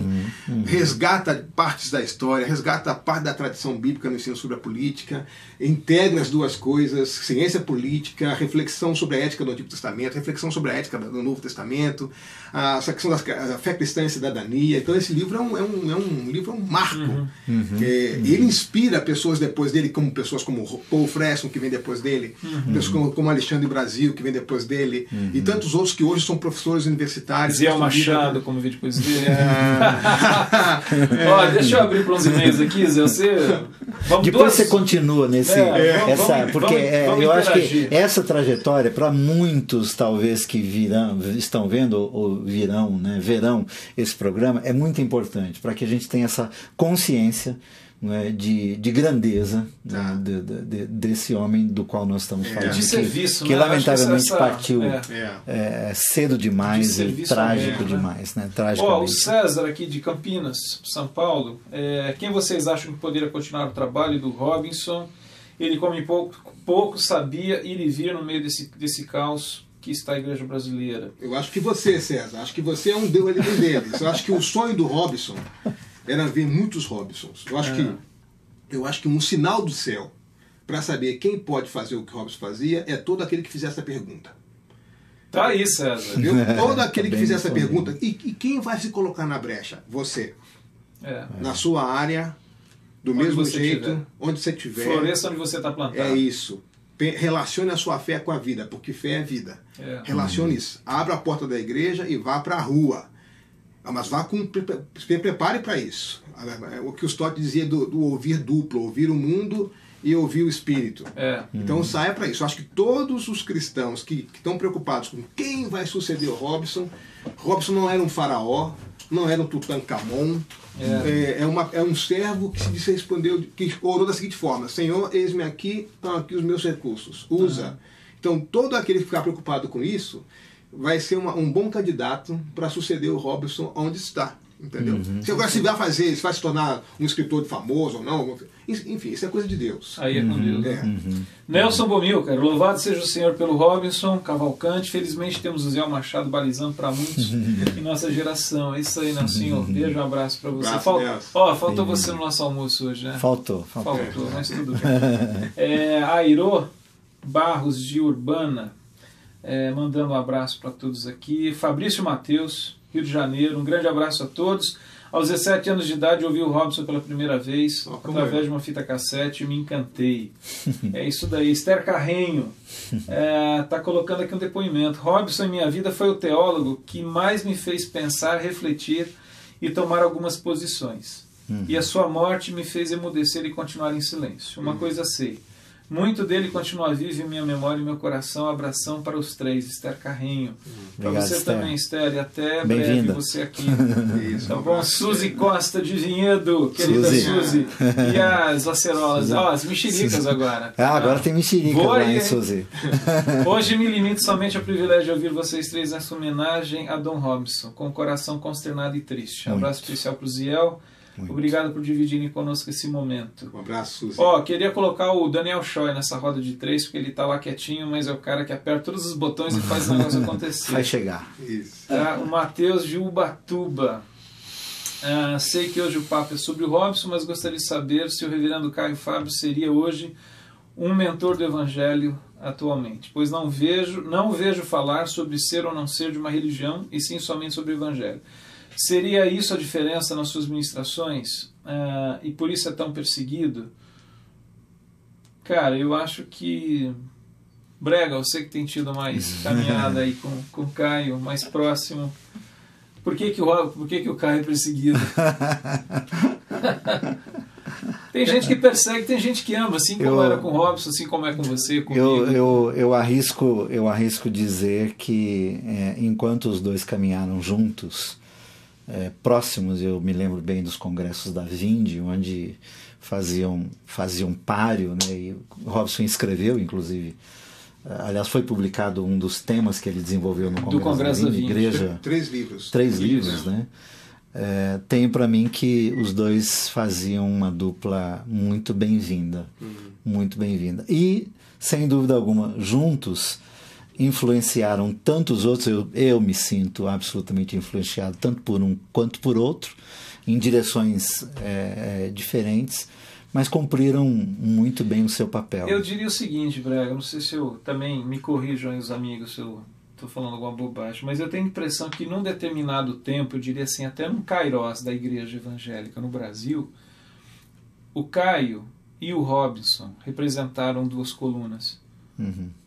resgata partes da história, resgata parte da tradição bíblica no ensino sobre a política, integra as duas coisas, ciência política, reflexão sobre a ética do Antigo Testamento, reflexão sobre a ética do Novo Testamento, essa questão da fé cristã e cidadania. Então esse livro é um livro, um marco. Ele inspira pessoas depois dele, como pessoas como Paul Fresno, que vem depois dele, pessoas como Alexandre Brasil, que vem depois dele, e tantos outros que hoje são professores universitários. Zé Machado, como vem depois dele. Olha, deixa eu abrir para uns e-mails aqui, Zé. Depois você continua nesse... porque eu acho que essa trajetória, para muitos talvez que estão vendo ou verão esse programa, é muito importante para que a gente tenha essa consciência, né, de grandeza, né, desse homem do qual nós estamos falando, de serviço, que lamentavelmente partiu cedo demais e trágico demais, né? O César aqui de Campinas, São Paulo, quem vocês acham que poderia continuar o trabalho do Robinson? Ele, como pouco sabia ir e vir no meio desse caos que está a Igreja Brasileira. Eu acho que você, César, acho que você é um deles. Eu acho que o sonho do Robinson era ver muitos Robsons. Eu acho que um sinal do céu para saber quem pode fazer o que Robson fazia é todo aquele que fizer essa pergunta. Tá aí, César. Viu? Todo aquele que fizer essa pergunta. E quem vai se colocar na brecha? Você. Na sua área, do mesmo jeito, onde você estiver. Floresça onde você está plantado. É isso. Relacione a sua fé com a vida, porque fé é vida. Relacione isso. Abra a porta da igreja e vá para a rua. Mas se prepare para isso. O que o Stott dizia do ouvir duplo, ouvir o mundo e ouvir o Espírito. Então saia para isso. Eu acho que todos os cristãos que estão preocupados com quem vai suceder o Robson não era um faraó, não era um Tutankhamon, é um servo que se respondeu, que orou da seguinte forma: Senhor, eis-me aqui, estão aqui os meus recursos, usa. Então todo aquele que ficar preocupado com isso vai ser um bom candidato para suceder o Robinson onde está. Entendeu? Se agora se vai fazer, se vai se tornar um escritor famoso ou não, enfim, isso é coisa de Deus. Aí é com Deus. Nelson Bomilcar, louvado seja o Senhor pelo Robinson Cavalcante. Felizmente temos o Zé Machado balizando para muitos em nossa geração. É isso aí, Nelson. Beijo, um abraço para você. Faltou você no nosso almoço hoje, né? Faltou, mas tudo bem. Airô Barros de Urbana, mandando um abraço para todos aqui. Fabrício Mateus, Rio de Janeiro, um grande abraço a todos. Aos 17 anos de idade, ouvi o Robson pela primeira vez, através de uma fita cassete, e me encantei. É isso daí. Esther Carrenho está colocando aqui um depoimento. Robson, em minha vida, foi o teólogo que mais me fez pensar, refletir e tomar algumas posições. E a sua morte me fez emudecer e continuar em silêncio. Uma coisa sei. Muito dele continua vivo em minha memória e meu coração. Abração para os três. Esther Carrenho. Para você Esther. Também, Esther. E até breve você aqui. Isso, tá bom? Suzy Costa de Vinhedo. Querida Suzy. E as acerolas. As mexericas agora. Agora tem mexerica lá, hein, Suzy? Hoje me limito somente ao privilégio de ouvir vocês três nessa homenagem a Dom Robson, com o coração consternado e triste. Um abraço especial para o Ziel. Obrigado por dividirem conosco esse momento. Um abraço, Suzy. Queria colocar o Daniel Choi nessa roda de três, porque ele tá lá quietinho, mas é o cara que aperta todos os botões e faz o negócio acontecer. Vai chegar. Isso. O Matheus de Ubatuba. Sei que hoje o papo é sobre o Robson, mas gostaria de saber se o reverendo Caio Fábio seria hoje um mentor do Evangelho atualmente, pois não vejo falar sobre ser ou não ser de uma religião, e sim somente sobre o Evangelho. Seria isso a diferença nas suas ministrações? E por isso é tão perseguido? Cara, eu acho que... Brega, você que tem tido mais caminhada aí com o Caio, mais próximo. Por que o Caio é perseguido? Tem gente que persegue, tem gente que ama, assim como era com o Robson, assim como é com você, comigo. Eu arrisco dizer que enquanto os dois caminharam juntos, próximos, eu me lembro bem dos congressos da Vinde, onde faziam páreo, né? E o Robson escreveu, inclusive, aliás, foi publicado um dos temas que ele desenvolveu no Congresso da Vinde, Igreja. 3 livros. 3 livros, né? Tenho para mim que os dois faziam uma dupla muito bem-vinda, muito bem-vinda. E, sem dúvida alguma, juntos influenciaram tantos outros. Eu me sinto absolutamente influenciado, tanto por um quanto por outro, em direções diferentes, mas cumpriram muito bem o seu papel. Eu diria o seguinte, Brega, não sei se eu também me corrijam os amigos se eu estou falando alguma bobagem, mas eu tenho a impressão que num determinado tempo, eu diria assim, até no Kairos da Igreja Evangélica no Brasil, o Caio e o Robson representaram 2 colunas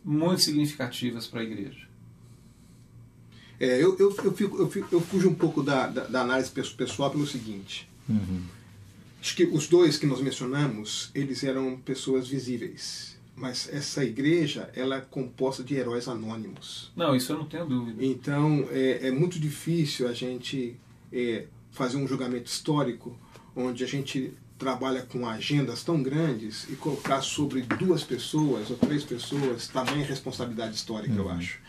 muito significativas para a igreja. Eu fujo um pouco da análise pessoal pelo seguinte. Acho que os dois que nós mencionamos, eles eram pessoas visíveis. Mas essa igreja, ela é composta de heróis anônimos. Não, isso eu não tenho dúvida. Então, é muito difícil a gente fazer um julgamento histórico onde a gente trabalha com agendas tão grandes e colocar sobre 2 pessoas ou 3 pessoas também responsabilidade histórica, eu acho.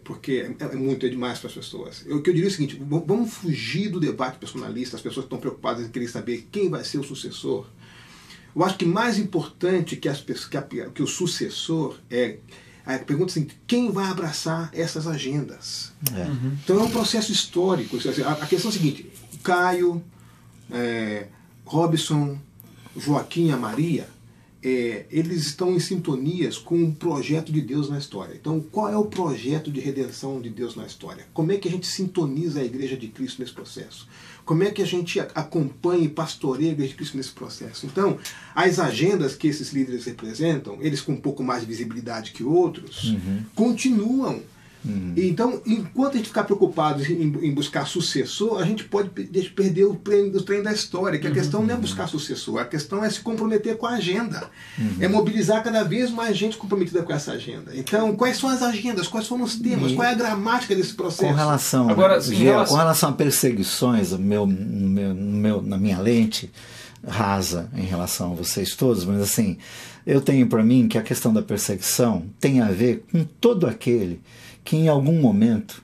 Porque é demais para as pessoas. O que eu diria é o seguinte: vamos fugir do debate personalista, as pessoas estão preocupadas em querer saber quem vai ser o sucessor. Eu acho que mais importante que o sucessor a pergunta é assim: quem vai abraçar essas agendas? Então é um processo histórico. A questão é a seguinte: Caio, Robson, Joaquim e a Maria, eles estão em sintonias com o projeto de Deus na história. Então, qual é o projeto de redenção de Deus na história? Como é que a gente sintoniza a Igreja de Cristo nesse processo? Como é que a gente acompanha e pastoreia a Igreja de Cristo nesse processo? Então, as agendas que esses líderes representam, eles com um pouco mais de visibilidade que outros, continuam. Então, enquanto a gente ficar preocupado em buscar sucessor, a gente pode perder o trem da história, que a questão não é buscar sucessor, a questão é se comprometer com a agenda, é mobilizar cada vez mais gente comprometida com essa agenda. Então, quais são as agendas, quais foram os temas, qual é a gramática desse processo? Com relação a perseguições, na minha lente rasa em relação a vocês todos, mas assim, eu tenho para mim que a questão da perseguição tem a ver com todo aquele que em algum momento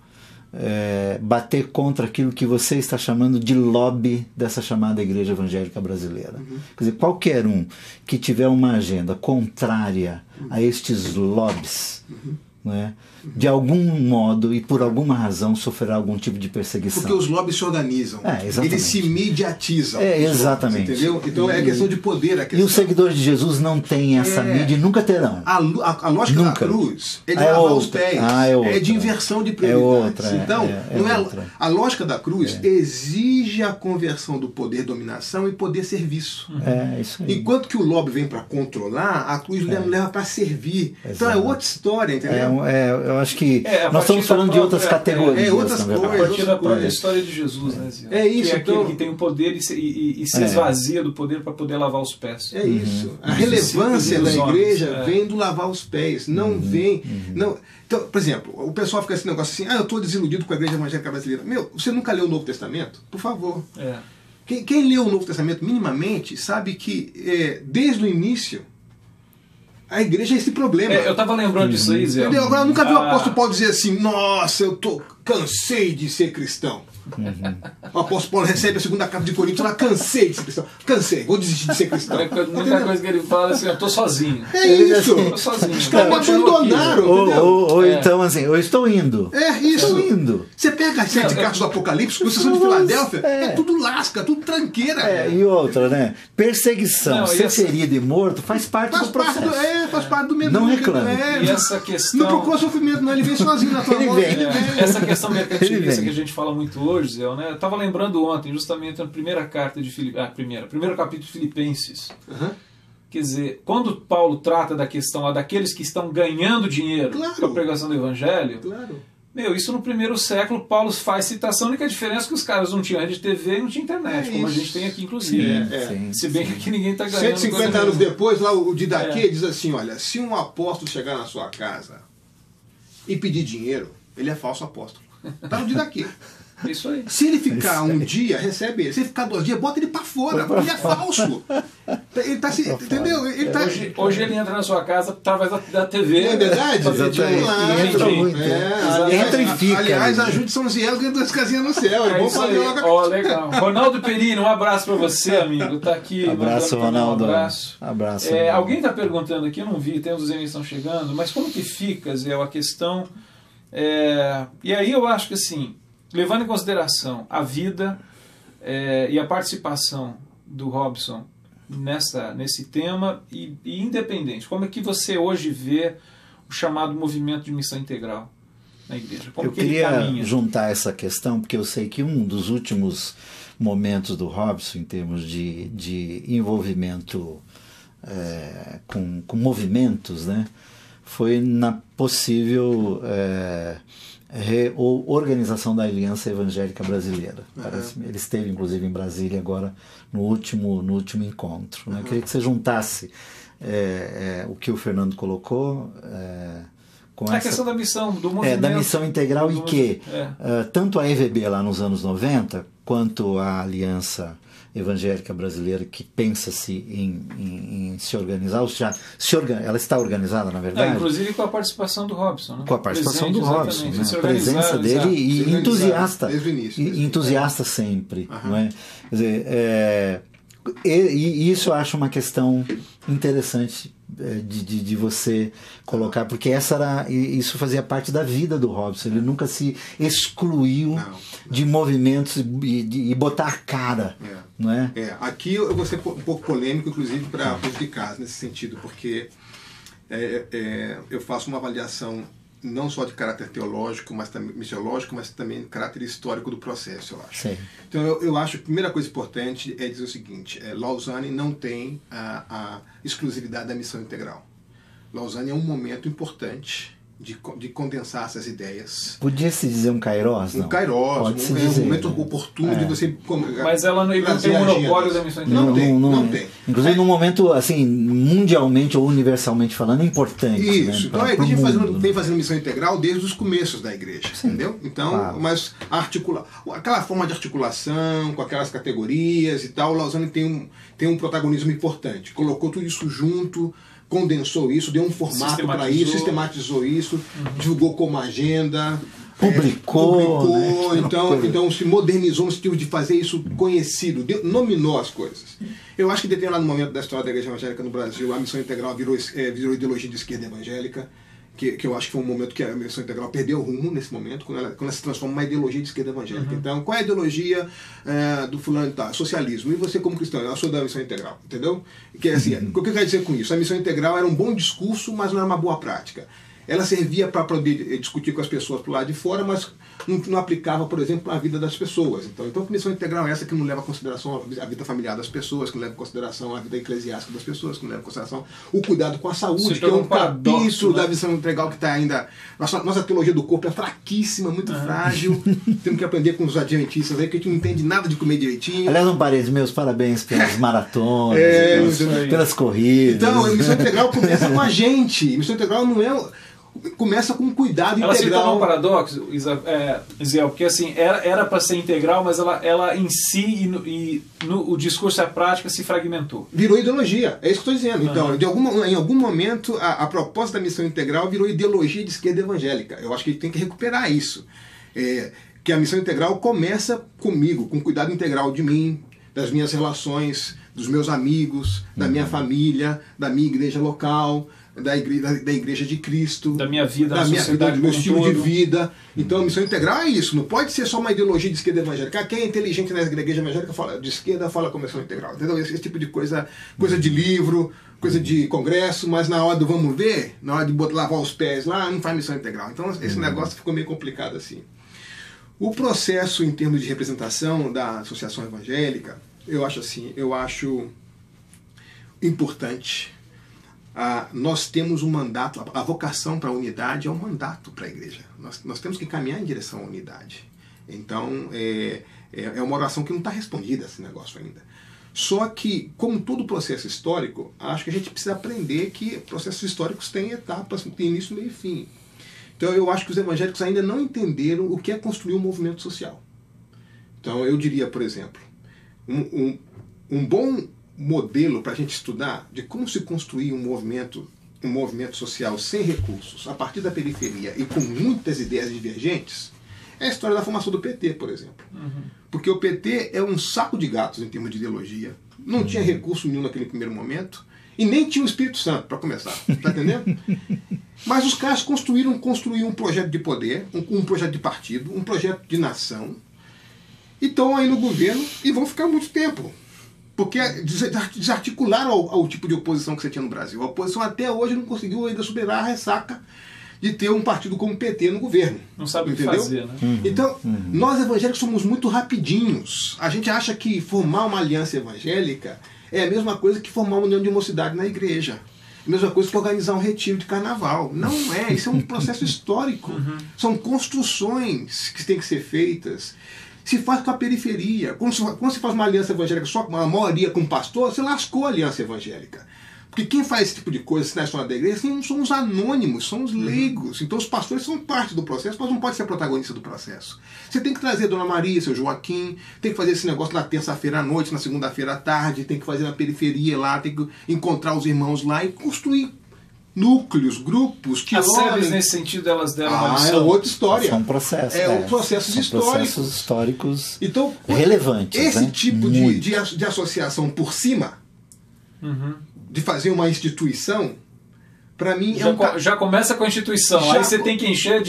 bater contra aquilo que você está chamando de lobby dessa chamada Igreja Evangélica Brasileira. Quer dizer, qualquer um que tiver uma agenda contrária a estes lobbies, né, de algum modo e por alguma razão sofrerá algum tipo de perseguição. Porque os lobbies se organizam, eles se mediatizam. Exatamente. Entendeu? Então é questão de poder. E os seguidores de Jesus não têm essa mídia e nunca terão. A lógica da cruz é de lavar os pés, é de inversão de prioridades. Então, a lógica da cruz exige a conversão do poder dominação e poder serviço. Isso aí. Enquanto que o lobby vem para controlar, a cruz leva para servir. Então é outra história, entendeu? Eu acho que nós estamos falando de outras categorias. Outras coisas. A partir da própria história de Jesus, né, Zé? É isso. Que é aquele que tem o poder e se esvazia do poder para poder lavar os pés. É isso. A relevância da igreja vem do lavar os pés. Não vem... Não. Então, por exemplo, o pessoal fica esse negócio assim, eu estou desiludido com a Igreja Evangélica Brasileira. Você nunca leu o Novo Testamento? Por favor. Quem leu o Novo Testamento minimamente sabe que desde o início a igreja é esse problema. Eu estava lembrando disso aí, Zé. Entendeu? Agora, eu nunca vi o apóstolo Paulo dizer assim, nossa, cansei de ser cristão. O apóstolo Paulo recebe a segunda carta de Coríntios, ela cansei de ser cristão. Cansei, vou desistir de ser cristão. A única coisa que ele fala é assim, eu estou sozinho. É isso. Estou sozinho. Os caras me abandonaram. Ou então assim, eu estou indo. Isso. Estou indo. Você pega as 7 cartas do Apocalipse, com exceção de Filadélfia, é tudo lasca, tudo tranqueira. E outra, né? Perseguição, ser ferido e morto faz parte do processo. Faz parte do mesmo. Não reclame. E essa questão... Não procura sofrimento, não. Ele vem sozinho na tua mão. Essa questão mercantilista que a gente fala muito hoje, Zé, né? Eu estava lembrando ontem, justamente na primeira carta de primeiro capítulo de Filipenses. Quer dizer, quando Paulo trata da questão lá daqueles que estão ganhando dinheiro com a pregação do Evangelho, isso no primeiro século Paulo faz citação, a única diferença é que os caras não tinham rede de TV e não tinha internet, como a gente tem aqui inclusive. Se bem que aqui ninguém está ganhando. 150 anos depois, lá o Didaquê diz assim, olha, se um apóstolo chegar na sua casa e pedir dinheiro, ele é falso apóstolo. Está no Didaquê. Isso aí. Se ele ficar um dia, recebe ele. Se ele ficar 2 dias, bota ele pra fora, porque ele é falso. Ele tá se. Entendeu? Ele tá... hoje ele entra na sua casa através da TV. É verdade? Entra e fica. Aliás, ajude São Ziel ganhando 2 casinhas no céu. Legal. Ronaldo Perini, um abraço pra você, amigo. Tá aqui. Abraço, Ronaldo. Abraço. Alguém tá perguntando aqui, eu não vi, tem os eventos estão chegando, mas como que fica, Zé, a questão. E aí eu acho que assim, levando em consideração a vida e a participação do Robson nesse tema e independente, como é que você hoje vê o chamado movimento de missão integral na igreja? Como eu queria juntar essa questão, porque eu sei que um dos últimos momentos do Robson em termos de envolvimento com movimentos, né, foi na possível reorganização da Aliança Evangélica Brasileira. Ele esteve, inclusive, em Brasília agora no último encontro. Né? Queria que você juntasse o que o Fernando colocou com a questão da missão, do movimento. Da missão integral e que tanto a EVB lá nos anos 90, quanto a Aliança Evangélica Brasileira, que pensa-se em se organizar, ela está organizada, na verdade. Inclusive com a participação do Robson. Né? Com a participação do Robson, né? A presença dele e entusiasta. Desde o início. Entusiasta sempre. Não é? Quer dizer, e isso eu acho uma questão interessante de você colocar, porque isso fazia parte da vida do Robson. Ele nunca se excluiu de movimentos e botar a cara. Não é? Aqui eu vou ser um pouco polêmico, inclusive, para os de casa, nesse sentido, porque eu faço uma avaliação não só de caráter teológico, mas também missiológico, mas também de caráter histórico do processo, eu acho. Sim. Então eu acho que a primeira coisa importante é dizer o seguinte: Lausanne não tem a exclusividade da missão integral. Lausanne é um momento importante de condensar essas ideias. Podia-se dizer um kairós? Um kairós, um momento oportuno de você... Mas ela não tem o monopólio da missão integral. Não tem. Inclusive num momento, assim, mundialmente ou universalmente falando, importante. Isso. Né? Então a igreja vem fazendo missão integral desde os começos da igreja. Sim, entendeu? Então, mas aquela forma de articulação, com aquelas categorias e tal, o Lausanne tem um protagonismo importante. Colocou tudo isso junto, condensou isso, deu um formato para isso, sistematizou isso, divulgou como agenda, publicou, né? Então se modernizou no sentido de fazer isso conhecido, nominou as coisas. Eu acho que em determinado momento da história da Igreja Evangélica no Brasil, a missão integral virou ideologia de esquerda evangélica, que eu acho que foi um momento que a missão integral perdeu o rumo nesse momento, quando ela se transforma em uma ideologia de esquerda evangélica. Então, qual é a ideologia do fulano e tal? Socialismo. E você como cristão? Eu sou da missão integral, entendeu? Que é assim, o que eu quero dizer com isso? A missão integral era um bom discurso, mas não era uma boa prática. Ela servia para poder discutir com as pessoas pro lado de fora, mas não aplicava, por exemplo, a vida das pessoas. Então, a missão integral é essa que não leva em consideração a vida familiar das pessoas, que não leva em consideração a vida eclesiástica das pessoas, que não leva em consideração o cuidado com a saúde, que é um capítulo da missão integral que está ainda... Nossa teologia do corpo é fraquíssima, muito frágil. Temos que aprender com os adventistas aí, que a gente não entende nada de comer direitinho. Aliás, um parênteses, meus parabéns pelas maratonas, pelas corridas. Então, a missão integral começa com a gente. A missão integral não é... Começa com um cuidado ela integral. se tornou um paradoxo, Isiel, porque assim, era para ser integral, mas ela em si o discurso e a prática se fragmentou. Virou ideologia, é isso que eu estou dizendo. Então, em algum momento, a proposta da missão integral virou ideologia de esquerda evangélica. Eu acho que a gente tem que recuperar isso. Que a missão integral começa comigo, com cuidado integral de mim, das minhas relações, dos meus amigos, da minha família, da minha igreja local, da igreja de Cristo, da minha vida, da minha vida, do meu estilo de vida. Então a missão integral é isso, não pode ser só uma ideologia de esquerda evangélica. Quem é inteligente na igreja evangélica fala de esquerda, fala com a missão integral. Entendeu? Esse tipo de coisa de livro, coisa de congresso, mas na hora do vamos ver, na hora de lavar os pés lá, não faz missão integral. Então esse negócio ficou meio complicado assim. O processo em termos de representação da associação evangélica, eu acho importante. Nós temos um mandato, a vocação para a unidade é um mandato para a igreja. Nós temos que caminhar em direção à unidade. Então, é uma oração que não está respondida esse negócio ainda. Só que, como todo processo histórico, acho que a gente precisa aprender que processos históricos têm etapas, tem início, meio e fim. Então, eu acho que os evangélicos ainda não entenderam o que é construir um movimento social. Então, eu diria, por exemplo, um bom modelo para a gente estudar de como se construir um movimento social sem recursos, a partir da periferia e com muitas ideias divergentes, é a história da formação do PT, por exemplo. Porque o PT é um saco de gatos em termos de ideologia, não tinha recurso nenhum naquele primeiro momento, e nem tinha o Espírito Santo, para começar, tá entendendo? Mas os caras construíram um projeto de poder, um projeto de partido, um projeto de nação, e estão aí no governo e vão ficar muito tempo. Porque desarticularam ao tipo de oposição que você tinha no Brasil. A oposição até hoje não conseguiu ainda superar a ressaca de ter um partido como o PT no governo. Não sabe o que fazer, né? Então, nós evangélicos somos muito rapidinhos. A gente acha que formar uma aliança evangélica é a mesma coisa que formar uma união de mocidade na igreja. A mesma coisa que organizar um retiro de carnaval. Não é, isso é um processo histórico. São construções que têm que ser feitas. Se faz com a periferia. Quando se faz uma aliança evangélica só com uma maioria com um pastor, você lascou a aliança evangélica. Porque quem faz esse tipo de coisa na história da igreja são os anônimos, são os leigos. Então os pastores são parte do processo, mas não pode ser protagonista do processo. Você tem que trazer a Dona Maria, seu Joaquim, tem que fazer esse negócio na terça-feira à noite, na segunda-feira à tarde, tem que fazer na periferia lá, tem que encontrar os irmãos lá e construir núcleos, grupos que as SEBs, nesse sentido, elas deram uma lição. É outra história. São processos. Processos históricos. Processos históricos então, relevantes. Esse tipo de associação por cima, de fazer uma instituição, para mim já começa com a instituição, aí você tem que encher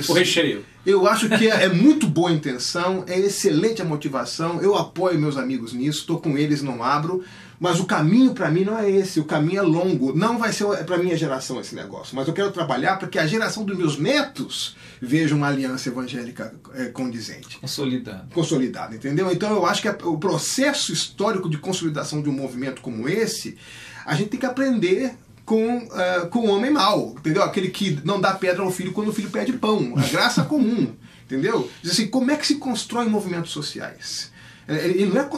o recheio. Eu acho que é muito boa a intenção, é excelente a motivação, eu apoio meus amigos nisso, estou com eles, não abro, mas o caminho para mim não é esse, o caminho é longo, não vai ser para minha geração esse negócio, mas eu quero trabalhar para que a geração dos meus netos veja uma aliança evangélica condizente. Consolidada, entendeu? Então eu acho que o processo histórico de consolidação de um movimento como esse, a gente tem que aprender com o homem mau, entendeu? Aquele que não dá pedra ao filho quando o filho pede pão, a graça comum, entendeu? Diz assim, como é que se constrói movimentos sociais? A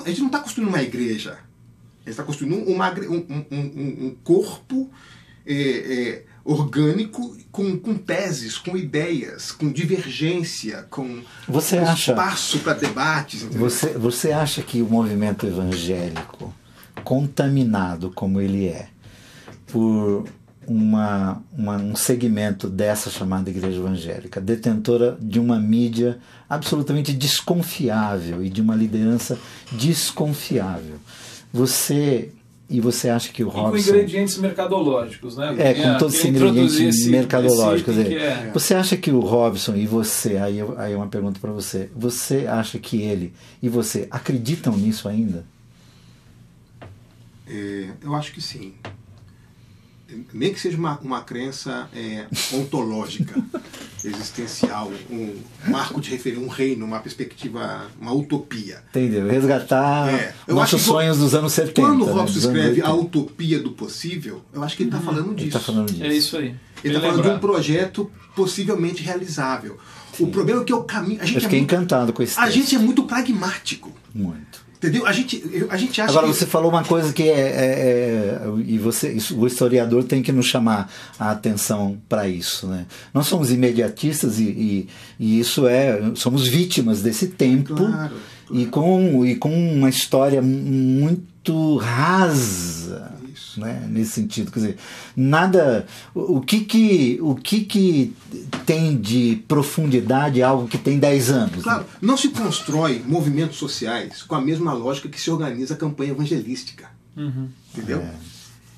gente não está construindo uma igreja, a gente está construindo um corpo orgânico com teses, com ideias, com divergência, com espaço para debates. Você acha que o movimento evangélico, contaminado como ele é, por um segmento dessa chamada igreja evangélica, detentora de uma mídia absolutamente desconfiável e de uma liderança desconfiável. Você acha que o Robson... com ingredientes mercadológicos, né? Com todos os ingredientes mercadológicos. Você acha que o Robson e você, aí é uma pergunta para você, você acha que ele e você acreditam nisso ainda? Eu acho que sim. Nem que seja uma crença ontológica, existencial, um marco de referência, um reino, uma perspectiva, uma utopia. Entendeu? Resgatar nossos sonhos dos anos 70. Quando o Robson escreve a utopia do possível, eu acho que ele está falando disso. Ele tá falando disso. É isso aí. Ele está falando de um projeto possivelmente realizável. Sim. O problema é que o caminho... Eu fiquei encantado com esse texto. A gente é muito pragmático. Muito. Entendeu? A gente acha Agora, você falou uma coisa que o historiador tem que nos chamar a atenção para isso, né? Nós somos imediatistas e isso somos vítimas desse tempo. Claro. E com uma história muito rasa, né? Nesse sentido, quer dizer, nada, o que tem de profundidade algo que tem 10 anos? Claro, né? Não se constrói movimentos sociais com a mesma lógica que se organiza a campanha evangelística. Entendeu?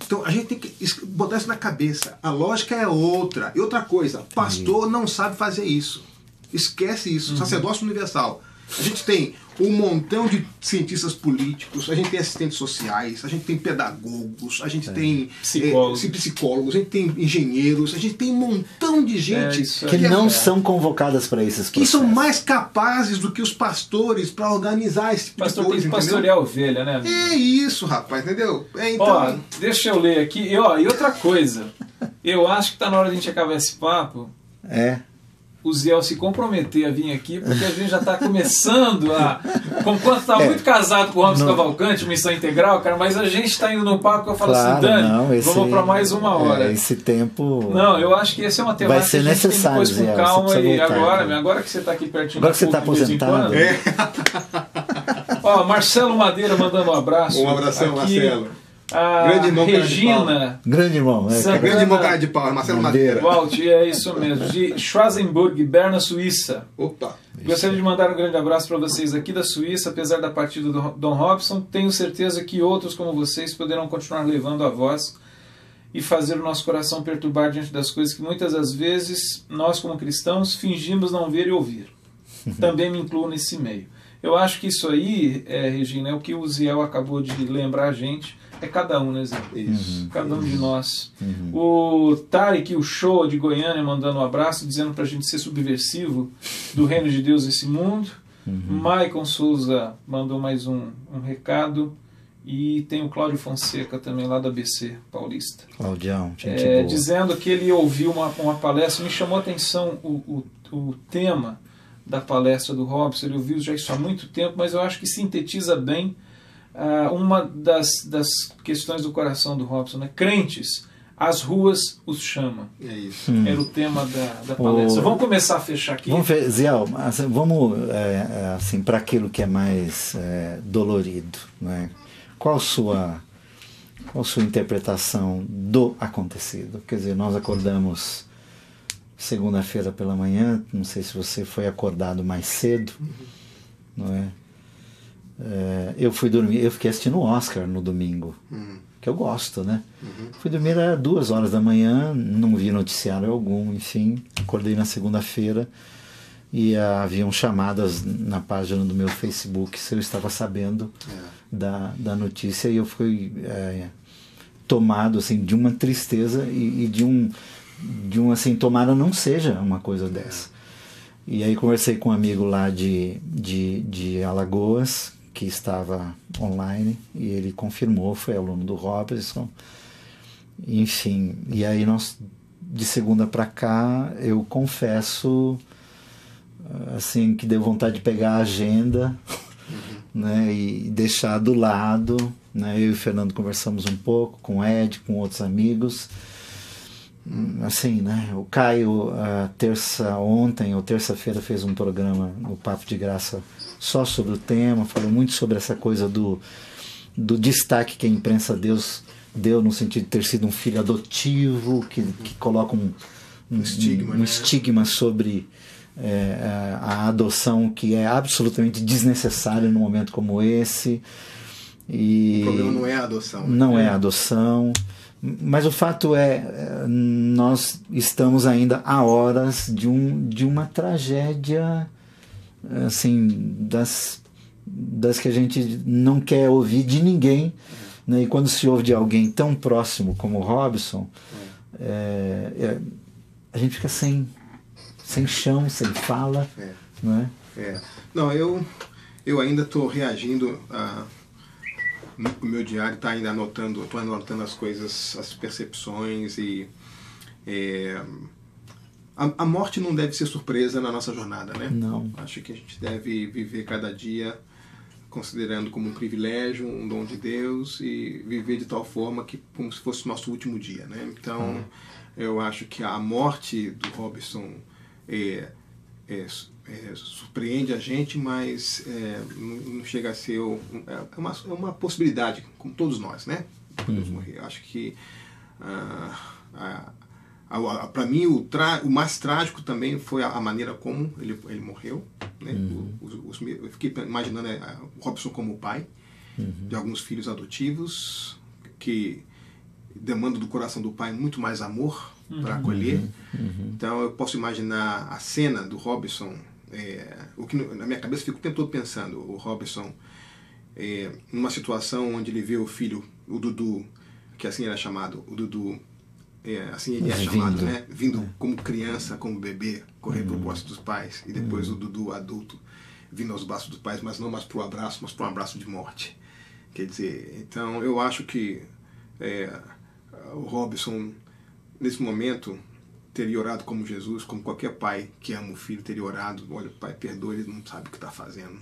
Então a gente tem que botar isso na cabeça. A lógica é outra. E outra coisa, pastor não sabe fazer isso. Esquece isso. Sacerdócio universal. A gente tem um montão de cientistas políticos, a gente tem assistentes sociais, a gente tem pedagogos, a gente tem psicólogos, a gente tem engenheiros, a gente tem um montão de gente que não são convocadas para esses processos. Que são mais capazes do que os pastores para organizar esse tipo de coisa. Tem que pastorear a ovelha, né? É isso, rapaz, entendeu? Então... deixa eu ler aqui. E outra coisa, eu acho que está na hora de a gente acabar esse papo. O Ziel se comprometer a vir aqui, porque a gente já está começando a... Conquanto está muito casado com o Robson Cavalcante, Missão Integral, cara, mas a gente está indo num papo que eu falo assim, Dani, vamos para mais uma hora. Esse tempo... Não, eu acho que essa é uma temática vai ser necessário, que a gente tem depois com calma e agora que você está aqui pertinho... Agora que você está aposentado. Marcelo Madeira mandando um abraço. Um abração, aqui. Marcelo. Grande irmão Regina. Grande irmão. Grande irmão cara de pau, Marcelo Madeira. Walt, é isso mesmo. De Schwarzenburg, Berna, Suíça. Opa. Gostaria de mandar um grande abraço para vocês aqui da Suíça, apesar da partida do Don Robson. Tenho certeza que outros como vocês poderão continuar levando a voz e fazer o nosso coração perturbar diante das coisas que muitas das vezes nós como cristãos fingimos não ver e ouvir. Também me incluo nesse meio. Eu acho que isso aí, Regina, é o que o Ziel acabou de lembrar a gente. É cada um, né, Zé? Isso. Cada um de nós. O Tarek, o Show de Goiânia, mandando um abraço, dizendo pra gente ser subversivo do reino de Deus nesse mundo. Maicon Souza mandou mais um recado. E tem o Cláudio Fonseca também, lá do ABC Paulista. Claudião, gente boa. Dizendo que ele ouviu uma palestra, me chamou a atenção o tema da palestra do Robson. Ele ouviu já isso há muito tempo, mas eu acho que sintetiza bem uma das questões do coração do Robson, né? Crentes, as ruas os chamam. É isso. Era o tema da palestra. Vamos começar a fechar aqui. Vamos ver, Ziel, vamos assim, para aquilo que é mais dolorido, né? Qual sua interpretação do acontecido? Quer dizer, nós acordamos segunda-feira pela manhã, não sei se você foi acordado mais cedo, não é? Eu fui dormir, eu fiquei assistindo o Oscar no domingo, que eu gosto, né? Fui dormir às 2 horas da manhã, não vi noticiário algum, enfim, acordei na segunda-feira e haviam chamadas na página do meu Facebook se eu estava sabendo da notícia, e eu fui tomado assim, de uma tristeza e de um assim, tomara não seja uma coisa dessa. E aí conversei com um amigo lá de Alagoas, que estava online, e ele confirmou, foi aluno do Robson, enfim, e aí nós, de segunda para cá, eu confesso assim, que deu vontade de pegar a agenda, né, e deixar do lado, né, eu e o Fernando conversamos um pouco, com o Ed, com outros amigos, assim, né, o Caio ontem ou terça-feira fez um programa no Papo de Graça só sobre o tema, falou muito sobre essa coisa do destaque que a imprensa Deus deu no sentido de ter sido um filho adotivo, que coloca um estigma sobre a adoção, que é absolutamente desnecessário num momento como esse. E o problema não é a adoção. Né? Não é a adoção. Mas o fato nós estamos ainda a horas de uma tragédia, assim, das que a gente não quer ouvir de ninguém, né? E quando se ouve de alguém tão próximo como o Robson, a gente fica sem chão, sem fala. Né? Não, eu ainda estou reagindo o meu diário está ainda anotando as coisas, as percepções, e a morte não deve ser surpresa na nossa jornada, né? Não. Acho que a gente deve viver cada dia considerando como um privilégio, um dom de Deus, e viver de tal forma que como se fosse o nosso último dia, né? Então, eu acho que a morte do Robson surpreende a gente, mas não chega a ser uma possibilidade, como todos nós, né? Podemos morrer. Acho que para mim o mais trágico também foi a maneira como ele morreu, né? Eu fiquei imaginando o Robson como pai de alguns filhos adotivos, que demandam do coração do pai muito mais amor para acolher. Então eu posso imaginar a cena do Robson, o que na minha cabeça fico o tempo todo pensando, o Robson numa situação onde ele vê o filho, o Dudu, que assim era chamado, o Dudu, assim ele é chamado, né? Vindo como criança, como bebê, correr para o braço dos pais, e depois o Dudu adulto vindo aos braços dos pais, mas não mais para o abraço, mas para um abraço de morte. Quer dizer, então eu acho que o Robson, nesse momento, teria orado como Jesus, como qualquer pai que ama o filho teria orado. Olha, o pai perdoa, ele não sabe o que está fazendo.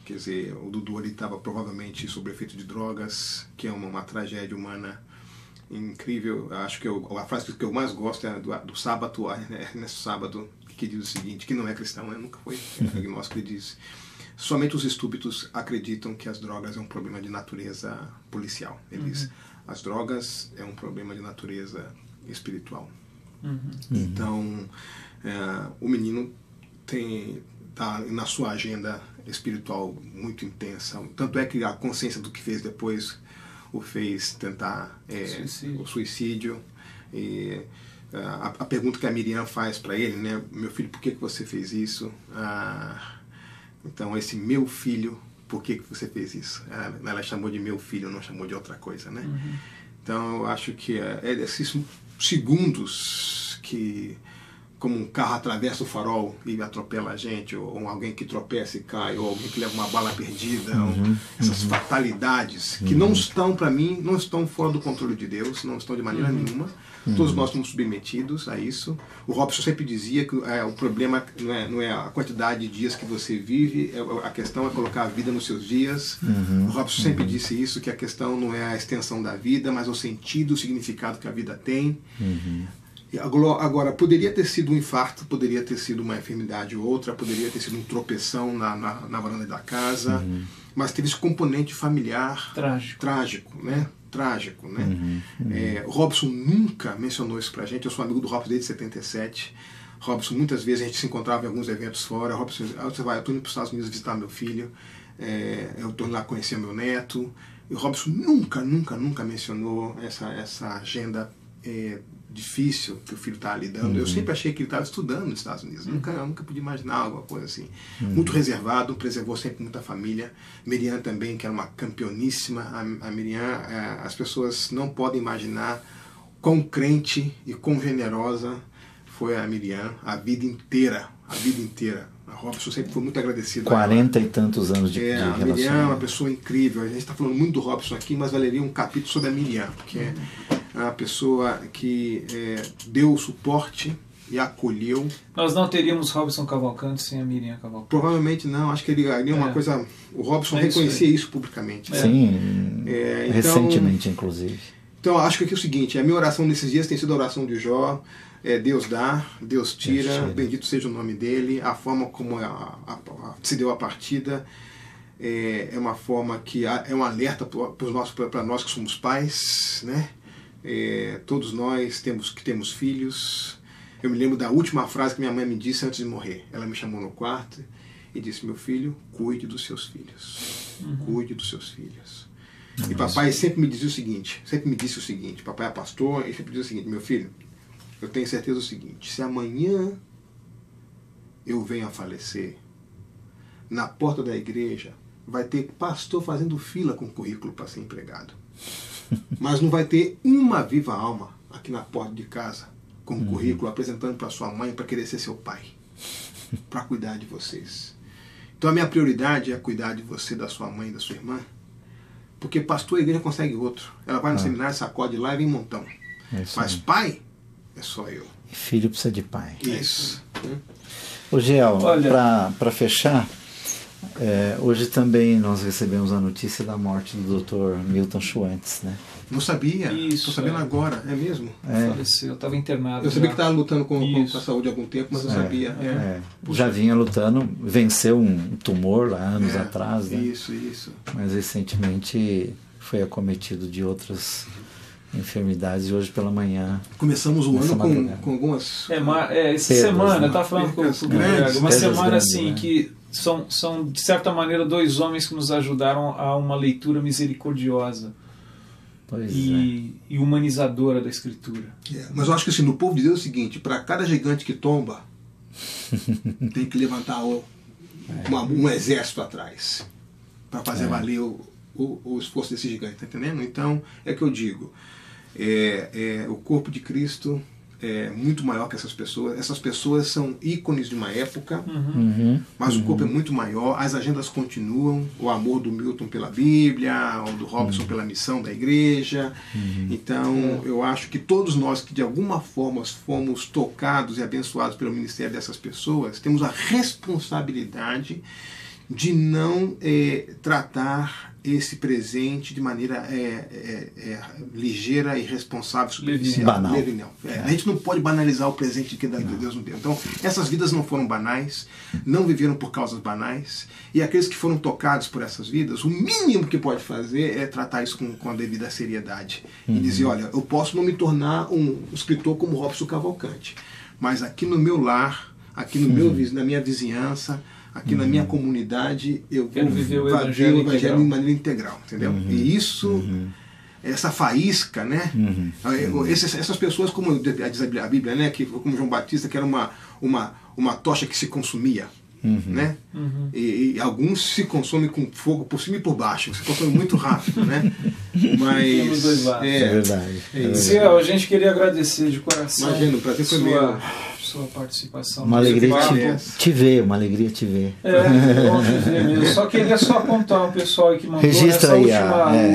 Quer dizer, o Dudu ali estava provavelmente sob efeito de drogas, que é uma tragédia humana incrível. Acho que a frase que eu mais gosto é do sábado, nesse sábado, que diz o seguinte, que não é cristão, né? Nunca foi agnóstico, ele diz: somente os estúpidos acreditam que as drogas é um problema de natureza policial. Ele diz: as drogas é um problema de natureza espiritual. Então, o menino está na sua agenda espiritual muito intensa. Tanto é que a consciência do que fez depois o fez tentar o suicídio. E a pergunta que a Miriam faz para ele, né? Meu filho, por que você fez isso? Então, esse meu filho, por que você fez isso? Ela chamou de meu filho, não chamou de outra coisa, né? Então, eu acho que esses segundos que, como um carro atravessa o farol e atropela a gente, ou alguém que tropeça e cai, ou alguém que leva uma bala perdida, essas fatalidades que não estão, para mim, não estão fora do controle de Deus, não estão de maneira nenhuma. Todos nós estamos submetidos a isso. O Robson sempre dizia que o problema não é a quantidade de dias que você vive, a questão é colocar a vida nos seus dias. O Robson sempre disse isso, que a questão não é a extensão da vida, mas o sentido, o significado que a vida tem. Agora, poderia ter sido um infarto, poderia ter sido uma enfermidade ou outra, poderia ter sido um tropeção na varanda da casa, mas teve esse componente familiar trágico, né? Trágico, né? O Robson nunca mencionou isso pra gente. Eu sou amigo do Robson desde 77. Robson, muitas vezes a gente se encontrava em alguns eventos fora. Robson, você vai, eu estou indo para os Estados Unidos visitar meu filho, eu estou indo lá conhecer meu neto. E o Robson nunca mencionou essa agenda difícil que o filho está lidando. Eu sempre achei que ele estava estudando nos Estados Unidos. Nunca pude imaginar alguma coisa assim. Muito reservado, preservou sempre muita família. Miriam também, que era uma campeoníssima. A Miriam, as pessoas não podem imaginar quão crente e quão generosa foi a Miriam a vida inteira. A Robson sempre foi muito agradecido. 40 e tantos anos de relacionamento. A Miriam é uma pessoa incrível. A gente está falando muito do Robson aqui, mas valeria um capítulo sobre a Miriam, porque é a pessoa que deu o suporte e acolheu. Nós não teríamos Robson Cavalcante sem a Miriam Cavalcante. Provavelmente não. Acho que ele é uma coisa... O Robson reconhecia isso publicamente. Sim, recentemente, inclusive. Então, acho que aqui é o seguinte, a minha oração nesses dias tem sido a oração de Jó. Deus dá, Deus tira, bendito seja o nome dele, a forma como se deu a partida. é uma forma que é um alerta para nós que somos pais, né? Todos nós temos filhos. Eu me lembro da última frase que minha mãe me disse antes de morrer. Ela me chamou no quarto e disse: meu filho, cuide dos seus filhos. Cuide dos seus filhos. E papai sempre me disse o seguinte, papai é pastor, e sempre diz o seguinte: meu filho, eu tenho certeza do seguinte, se amanhã eu venho a falecer, na porta da igreja vai ter pastor fazendo fila com currículo para ser empregado. Mas não vai ter uma viva alma aqui na porta de casa com um currículo apresentando para sua mãe para querer ser seu pai, para cuidar de vocês. Então a minha prioridade é cuidar de você, da sua mãe, da sua irmã, porque pastor a igreja consegue outro. Ela vai no seminário, sacode lá e vem um montão. Mas pai é só eu. E filho precisa de pai. Isso. Ô Gel, para fechar, hoje também nós recebemos a notícia da morte do Dr. Milton Schwantz, né? Não sabia. Estou sabendo agora, é mesmo? Faleceu, estava internado. Eu sabia que estava lutando com a saúde há algum tempo, mas não sabia. Já vinha lutando, venceu um tumor lá anos atrás, né? Isso. Mas recentemente foi acometido de outras enfermidades e hoje pela manhã... Começamos o ano com algumas... essa semana, eu estava falando com o Greg, uma semana assim que são, de certa maneira, dois homens que nos ajudaram a uma leitura misericordiosa e humanizadora da Escritura. Mas eu acho que assim, no povo de Deus é o seguinte: para cada gigante que tomba, tem que levantar um exército atrás para fazer valer o esforço desse gigante, tá entendendo? Então, é que eu digo, o corpo de Cristo é muito maior que essas pessoas. Essas pessoas são ícones de uma época, mas o corpo é muito maior. As agendas continuam. O amor do Milton pela Bíblia, o do Robson pela missão da igreja. Então, eu acho que todos nós que de alguma forma fomos tocados e abençoados pelo ministério dessas pessoas, temos a responsabilidade de não tratar esse presente de maneira ligeira, irresponsável, superficial. Banal. A gente não pode banalizar o presente que Deus nos deu. Então, essas vidas não foram banais, não viveram por causas banais, e aqueles que foram tocados por essas vidas, o mínimo que pode fazer é tratar isso com a devida seriedade. E dizer: olha, eu posso não me tornar um escritor como Robson Cavalcante, mas aqui no meu lar, aqui na minha vizinhança, aqui na minha comunidade, eu vou viver o evangelho de maneira integral, entendeu? E isso, essa faísca, né? Essas pessoas, como diz a Bíblia, né? Como João Batista, que era uma tocha que se consumia, né? E alguns se consomem com fogo por cima e por baixo, se consomem muito rápido, né? Mas dois lados. É verdade. Ciel, a gente queria agradecer de coração. Imagina, o prazer foi meu. Sua participação. Uma alegria te ver, uma alegria te ver. Bom te ver mesmo. Só queria apontar o pessoal que mandou registra aí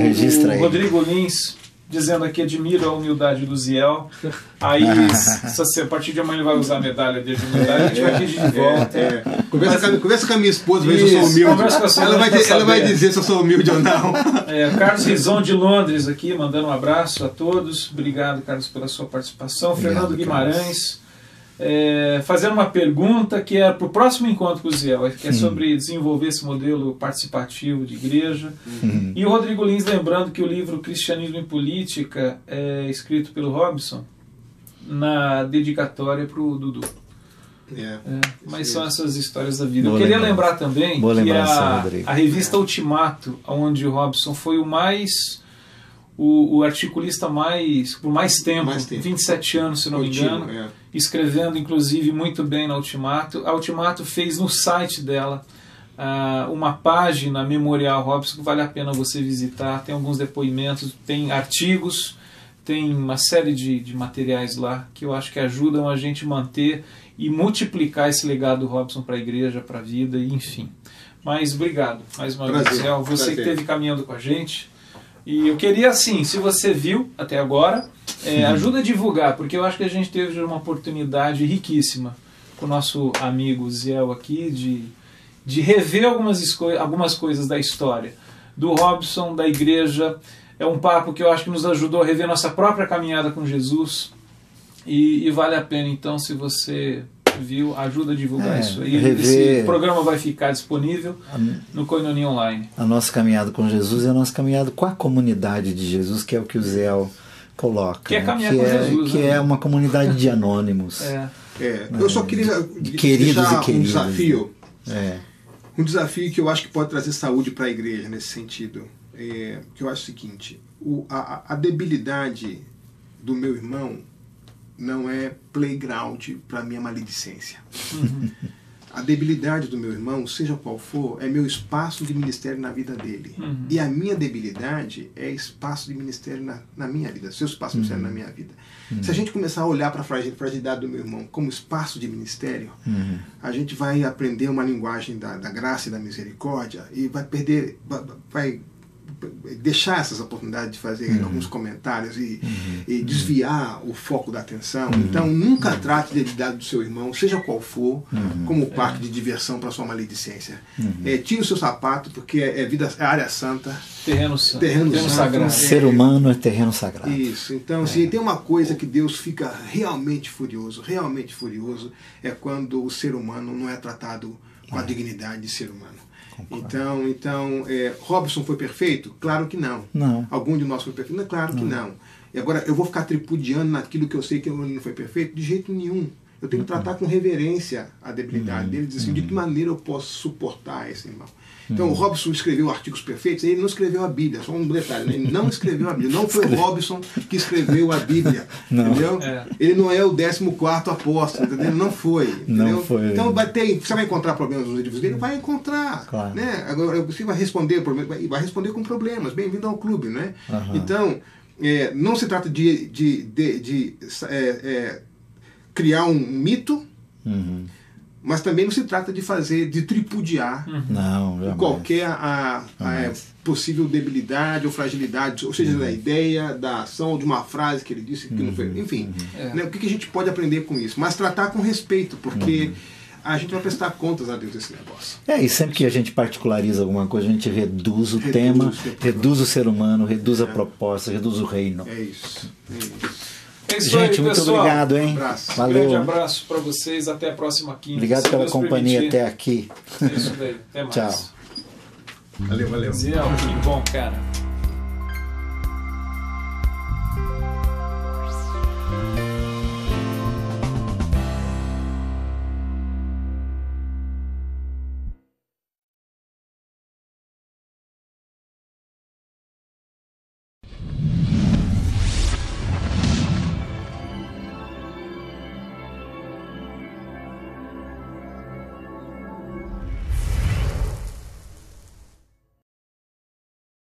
registra o Rodrigo Lins, dizendo aqui: admiro a humildade do Ziel. Aí, a partir de amanhã ele vai usar a medalha de humildade, a gente vai pedir de volta. Conversa com a minha esposa, ver se eu sou humilde. Ela vai dizer se eu sou humilde ou não. Carlos Rizon de Londres aqui, mandando um abraço a todos. Obrigado, Carlos, pela sua participação. Obrigado, Fernando Guimarães. Fazendo uma pergunta que é para o próximo encontro com o Ziel, que é sobre desenvolver esse modelo participativo de igreja. E o Rodrigo Lins lembrando que o livro Cristianismo e Política é escrito pelo Robson na dedicatória para o Dudu. Mas são essas histórias da vida. Eu queria lembrar também que a revista Ultimato, onde o Robson foi o articulista por mais tempo, 27 anos, se não me engano, escrevendo inclusive muito bem na Ultimato. A Ultimato fez no site dela uma página memorial Robson que vale a pena você visitar. Tem alguns depoimentos, tem artigos, tem uma série de materiais lá que eu acho que ajudam a gente manter e multiplicar esse legado do Robson para a igreja, para a vida, enfim. Mas obrigado mais uma vez, Ziel, você que esteve caminhando com a gente. E eu queria, assim, se você viu até agora, ajuda a divulgar, porque eu acho que a gente teve uma oportunidade riquíssima com o nosso amigo Ziel aqui de rever algumas coisas da história do Robson, da igreja. É um papo que eu acho que nos ajudou a rever nossa própria caminhada com Jesus e vale a pena, então, se você viu? Ajuda a divulgar isso aí. Rever... Esse programa vai ficar disponível no Koinonia Online. A nossa caminhada com Jesus e a nossa caminhada com a comunidade de Jesus, que é o que o Zé coloca. Que é caminhar com Jesus. Que é uma comunidade de anônimos. Eu só queria deixar um desafio. Um desafio que eu acho que pode trazer saúde para a igreja nesse sentido. Que eu acho o seguinte: a debilidade do meu irmão não é playground para minha maledicência. A debilidade do meu irmão, seja qual for, é meu espaço de ministério na vida dele. E a minha debilidade é espaço de ministério na minha vida, seu espaço de ministério na minha vida. Se a gente começar a olhar para a fragilidade do meu irmão como espaço de ministério, a gente vai aprender uma linguagem da graça e da misericórdia e vai perder, vai deixar essas oportunidades de fazer alguns comentários e desviar o foco da atenção. Então nunca trate a debilidade do seu irmão, seja qual for, como parque de diversão para sua maledicência. Tire o seu sapato, porque é área santa, terreno sagrado. Ser humano é terreno sagrado. Isso. Então, se tem uma coisa que Deus fica realmente furioso, é quando o ser humano não é tratado com a dignidade de ser humano. Então, Robson foi perfeito? Claro que não. Algum de nós foi perfeito? Não, claro que não. E agora, eu vou ficar tripudiando naquilo que eu sei que ele não foi perfeito? De jeito nenhum. Eu tenho que tratar com reverência a debilidade dele, dizer assim, de que maneira eu posso suportar esse irmão. Então, o Robson escreveu artigos perfeitos, ele não escreveu a Bíblia, só um detalhe, né? Ele não escreveu a Bíblia, não foi o Robson que escreveu a Bíblia, entendeu? Ele não é o 14º apóstolo, entendeu? Não foi, entendeu? Não foi. Então, você vai encontrar problemas nos livros dele? Vai encontrar, claro. Né? Agora, você vai responder com problemas, bem-vindo ao clube, né? Então, não se trata de criar um mito, mas também não se trata de tripudiar qualquer possível debilidade ou fragilidade, ou seja, da ideia, da ação, ou de uma frase que ele disse que não foi. Enfim, né, o que a gente pode aprender com isso? Mas tratar com respeito, porque a gente vai prestar contas a Deus desse negócio. E sempre que a gente particulariza alguma coisa, a gente reduz o tema, reduz o ser humano, reduz a proposta, reduz o reino. É isso. É isso gente, aí, muito pessoal. obrigado, hein? Valeu. Grande abraço para vocês, até a próxima quinta. Obrigado pela companhia até aqui. É isso daí, até mais. Tchau. Valeu. Zé, que bom, cara.